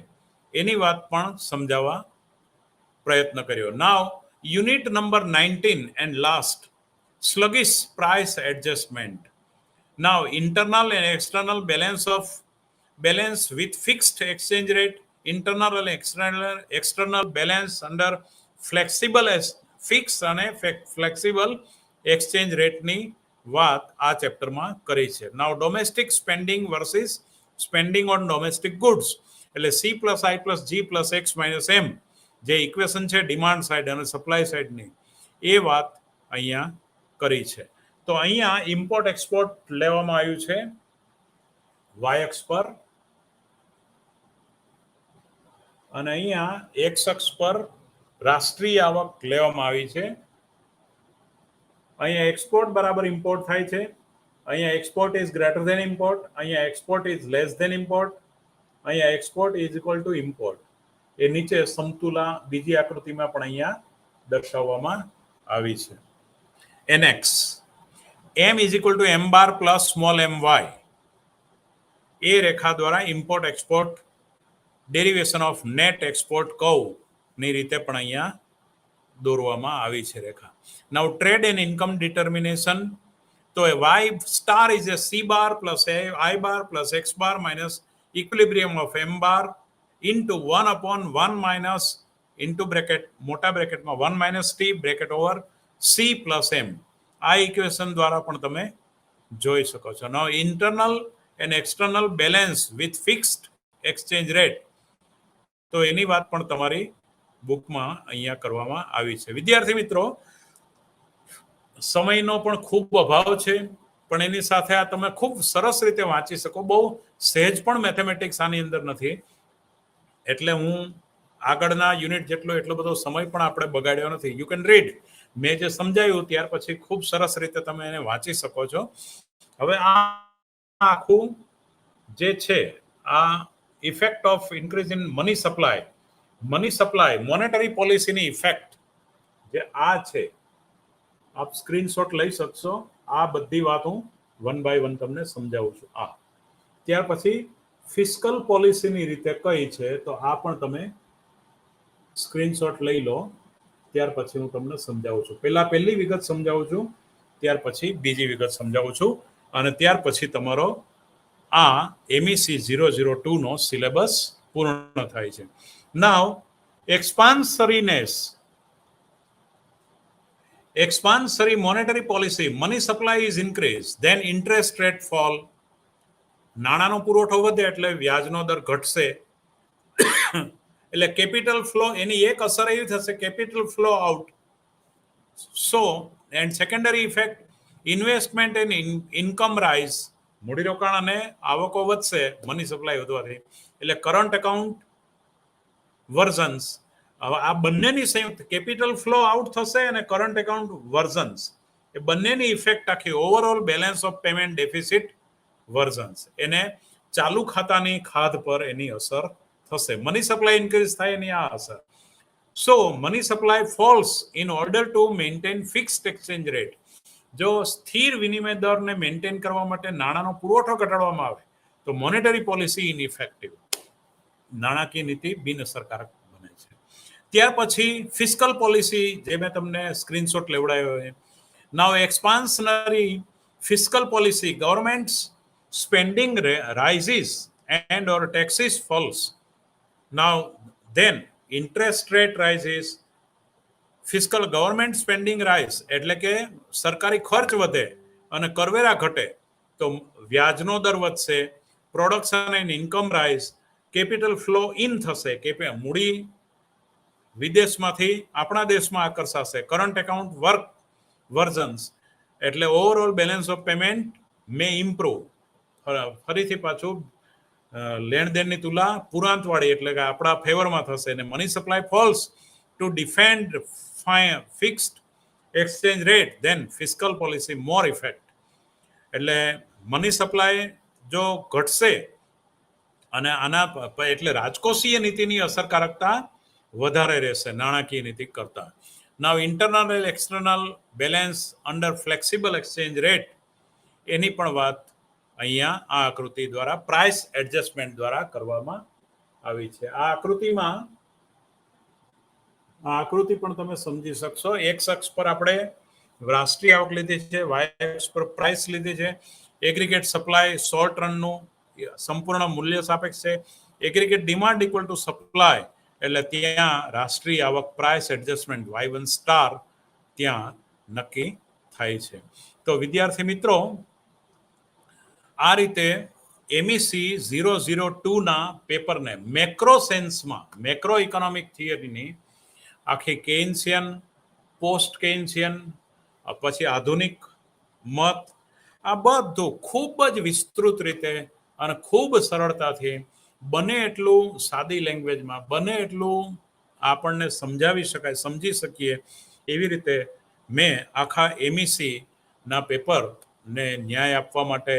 એની વાત પણ સમજાવવા પ્રયત્ન કર્યો. Now unit number 19 and last, sluggish price adjustment. Now internal and external balance with fixed exchange rate, internal and external balance under fixed અને flexible exchange rate ની વાત આ ચેપ્ટરમાં કરી છે. Now domestic spending versus spending on domestic goods, એટલે C+I+G+X-M જે ઇક્વેશન છે ડિમાન્ડ સાઇડ અને સપ્લાય સાઇડની, એ વાત અહીંયા કરી છે. તો અહીંયા ઇમ્પોર્ટ એક્સપોર્ટ લેવામાં આવ્યું છે વાય અક્ષ પર, અને અહીંયા એક્સ અક્ષ પર રાષ્ટ્રીય આવક લેવામાં આવી છે. અહીંયા એક્સપોર્ટ બરાબર ઇમ્પોર્ટ થાય છે, અહીંયા export is greater than import, અહીંયા export is less than import, અહીંયા export is equal to import. એ નીચે સમતુલા બીજી આકૃતિમાં પણ અહીંયા દર્શાવવામાં આવી છે. NX M is equal two M bar plus small my, એ રેખા દ્વારા import export derivation of net export curve ની રીતે પણ અહીંયા દોરવામાં આવી છે રેખા. નાઉ ટ્રેડ એન્ડ ઇન્કમ ડિટર્મિનેશન, તો Y star is A C bar plus I bar plus X bar minus equilibrium of M bar into 1/1 minus into bracket મોટા બ્રેકેટમાં 1 minus T bracket over C plus M. આ ઇક્વેશન દ્વારા પણ તમે જોઈ શકો છો. Now internal and external balance with fixed exchange rate, તો એની વાત પણ તમારી બુકમાં અહીંયા કરવામાં આવી છે. વિદ્યાર્થી મિત્રો, સમયનો પણ ખૂબ અભાવ છે, પણ એની સાથે આ તમે ખૂબ સરસ રીતે વાંચી શકો. બહુ સહેજ પણ મેથેમેટિક્સ આની અંદર નથી, એટલે હું આગળના યુનિટ એટલો બધો સમય પણ આપણે બગાડ્યો નથી. You can read. મેં જે સમજાવ્યું ત્યાર પછી ખૂબ સરસ રીતે તમે એને વાંચી શકો છો. હવે આ આખું જે છે આ effect of increase in money supply monetary પોલિસીની ઇફેક્ટ જે આ છે, આપ સ્ક્રીનશોટ લઈ શકશો. આ બધી વાત હું વન બાય વન તમને સમજાવું છું. ત્યાર પછી ફિસ્કલ પોલિસીની રીતે કઈ છે તો આ પણ તમે સ્ક્રીનશોટ લઈ લો. ત્યાર પછી હું તમને સમજાવું છું. પહેલી વિગત સમજાવું છું, ત્યાર પછી બીજી વિગત સમજાવું છું, અને ત્યાર પછી તમારો આ MEC 002 નો સિલેબસ પૂર્ણ થાય છે. નાઉ expansionary monetary policy, money supply is increased, then interest rate fall. નાણાંનો પુરવઠો વધે એટલે વ્યાજનો દર ઘટશે, એટલે કેપિટલ ફ્લો, એની એક અસર એવી થશે, capital flow out. So and secondary effect, investment and income rise, મૂડીરોકાણ અને આવકો વધશે મની સપ્લાય વધવાથી, એટલે કરંટ એકાઉન્ટ વર્ઝન્સ. હવે આ બંનેની સંયુક્ત કેપિટલ ફ્લો આઉટ થશે અને કરંટ એકાઉન્ટ વર્ઝન્સ, એ બંનેની ઇફેક્ટ આખી overall balance of payment deficit versions, એને ચાલુ ખાતાની ખાધ પર એની અસર થશે. મની સપ્લાય ઇન્ક્રીઝ થાય એની આ અસર. So money supply falls in order to maintain fixed exchange rate. જો સ્થિર વિનિમય દરને મેન્ટેન કરવા માટે નાણાંનો પુરવઠો ઘટાડવામાં આવે તો મોનેટરી પોલિસી ઇનઇફેક્ટિવ, નાણાકીય નીતિ બિનઅસરકારક બને છે. ત્યાર પછી ફિસ્કલ પોલિસી, જે મેં તમને સ્ક્રીનશોટ લેવડાવ્યો છે. Now expansionary fiscal policy, government spending rises and or taxes falls. Now then interest rate rises, fiscal government spending rise, એટલે કે સરકારી ખર્ચ વધે અને કરવેરા ઘટે તો વ્યાજનો દર વધશે. Production and income rise, capital flow in થશે, કે મૂડી વિદેશમાંથી આપણા દેશમાં આકર્ષાશે. કરંટ એકાઉન્ટ વર્ઝન્સ, એટલે overall balance of payment May improve. ફરીથી પાછું લેણદેણની તુલા પુરાંતવાળી, એટલે કે આપણા ફેવરમાં થશે. અને money supply falls to defend fixed exchange rate, then fiscal policy more effect. એટલે મની સપ્લાય જો ઘટશે અને આના એટલે રાજકોષીય નીતિની અસરકારકતા વધારે રહેશે નાણાકીય નીતિ કરતા. Now internal and external balance under flexible exchange rate, એની પણ વાત અહીંયા આ આકૃતિ દ્વારા પ્રાઇસ એડજસ્ટમેન્ટ દ્વારા કરવામાં આવી છે. આ આકૃતિ પણ તમે સમજી શકશો. એક્સ અક્ષ પર આપણે રાષ્ટ્રીય આવક લીધી છે, વાય અક્ષ પર પ્રાઇસ લીધી છે. એગ્રીગેટ સપ્લાય શોર્ટ રનનું સંપૂર્ણ મૂલ્ય સાપેક્ષ છે. Aggregate demand equal to supply, એટલે ત્યાં રાષ્ટ્રીય આવક પ્રાઇસ એડજસ્ટમેન્ટ Y1 સ્ટાર ત્યાં નક્કી થાય છે. તો વિદ્યાર્થી મિત્રો, આ રીતે MEC 002 ના પેપરને મેક્રો સેન્સમાં, મેક્રો ઇકોનોમિક થિયરીની આખી કેઇન્સિયન, પોસ્ટ કેઇન્સિયન, પછી આધુનિક મત, આ બધું ખૂબ જ વિસ્તૃત રીતે અને ખૂબ સરળતાથી બને એટલું સાદી લેંગ્વેજમાં, બને એટલું આપણને સમજાવી શકાય, સમજી શકીએ એવી રીતે મેં આખા MEC ના પેપરને ન્યાય આપવા માટે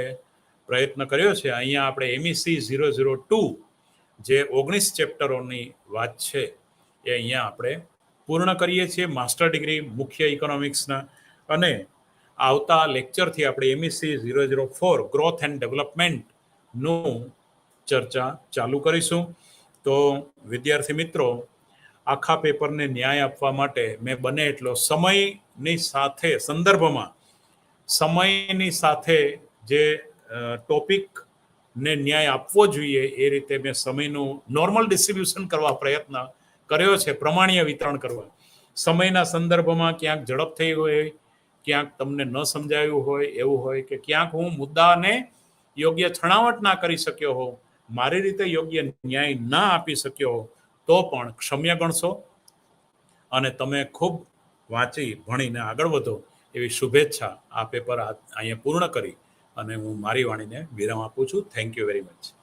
પ્રયત્ન કર્યો છે. અહીંયા આપણે MEC 002 જે 19 ચેપ્ટરોની વાત છે એ અહીંયા આપણે પૂર્ણ કરીએ છીએ માસ્ટર ડિગ્રી મુખ્ય ઇકોનોમિક્સના. અને આવતા લેક્ચરથી આપણે MEC 004 ગ્રોથ એન્ડ ડેવલપમેન્ટનું ચર્ચા ચાલુ કરીશું. તો વિદ્યાર્થી મિત્રો, આખા પેપરને ન્યાય આપવા માટે મેં બને એટલો સમયની સાથે સંદર્ભમાં, સમયની સાથે જે ટોપિકને ન્યાય આપવો જોઈએ એ રીતે મેં સમયનું નોર્મલ ડિસ્ટ્રીબ્યુશન કરવા પ્રયત્ન કર્યો છે, પ્રમાણીય વિતરણ કરવા. સમયના સંદર્ભમાં ક્યાંક ઝડપ થઈ હોય, ક્યાંક તમને ન સમજાયું હોય એવું હોય, કે ક્યાંક હું મુદ્દાને યોગ્ય છણાવટ ના કરી શક્યો હોઉં, મારી રીતે યોગ્ય ન્યાય ના આપી શક્યો હો, તો પણ ક્ષમ્ય ગણશો અને તમે ખૂબ વાંચી ભણીને આગળ વધો એવી શુભેચ્છા આ પેપર અહીંયા પૂર્ણ કરી અને હું મારી વાણીને વિરામ આપું છું. Thank you very much.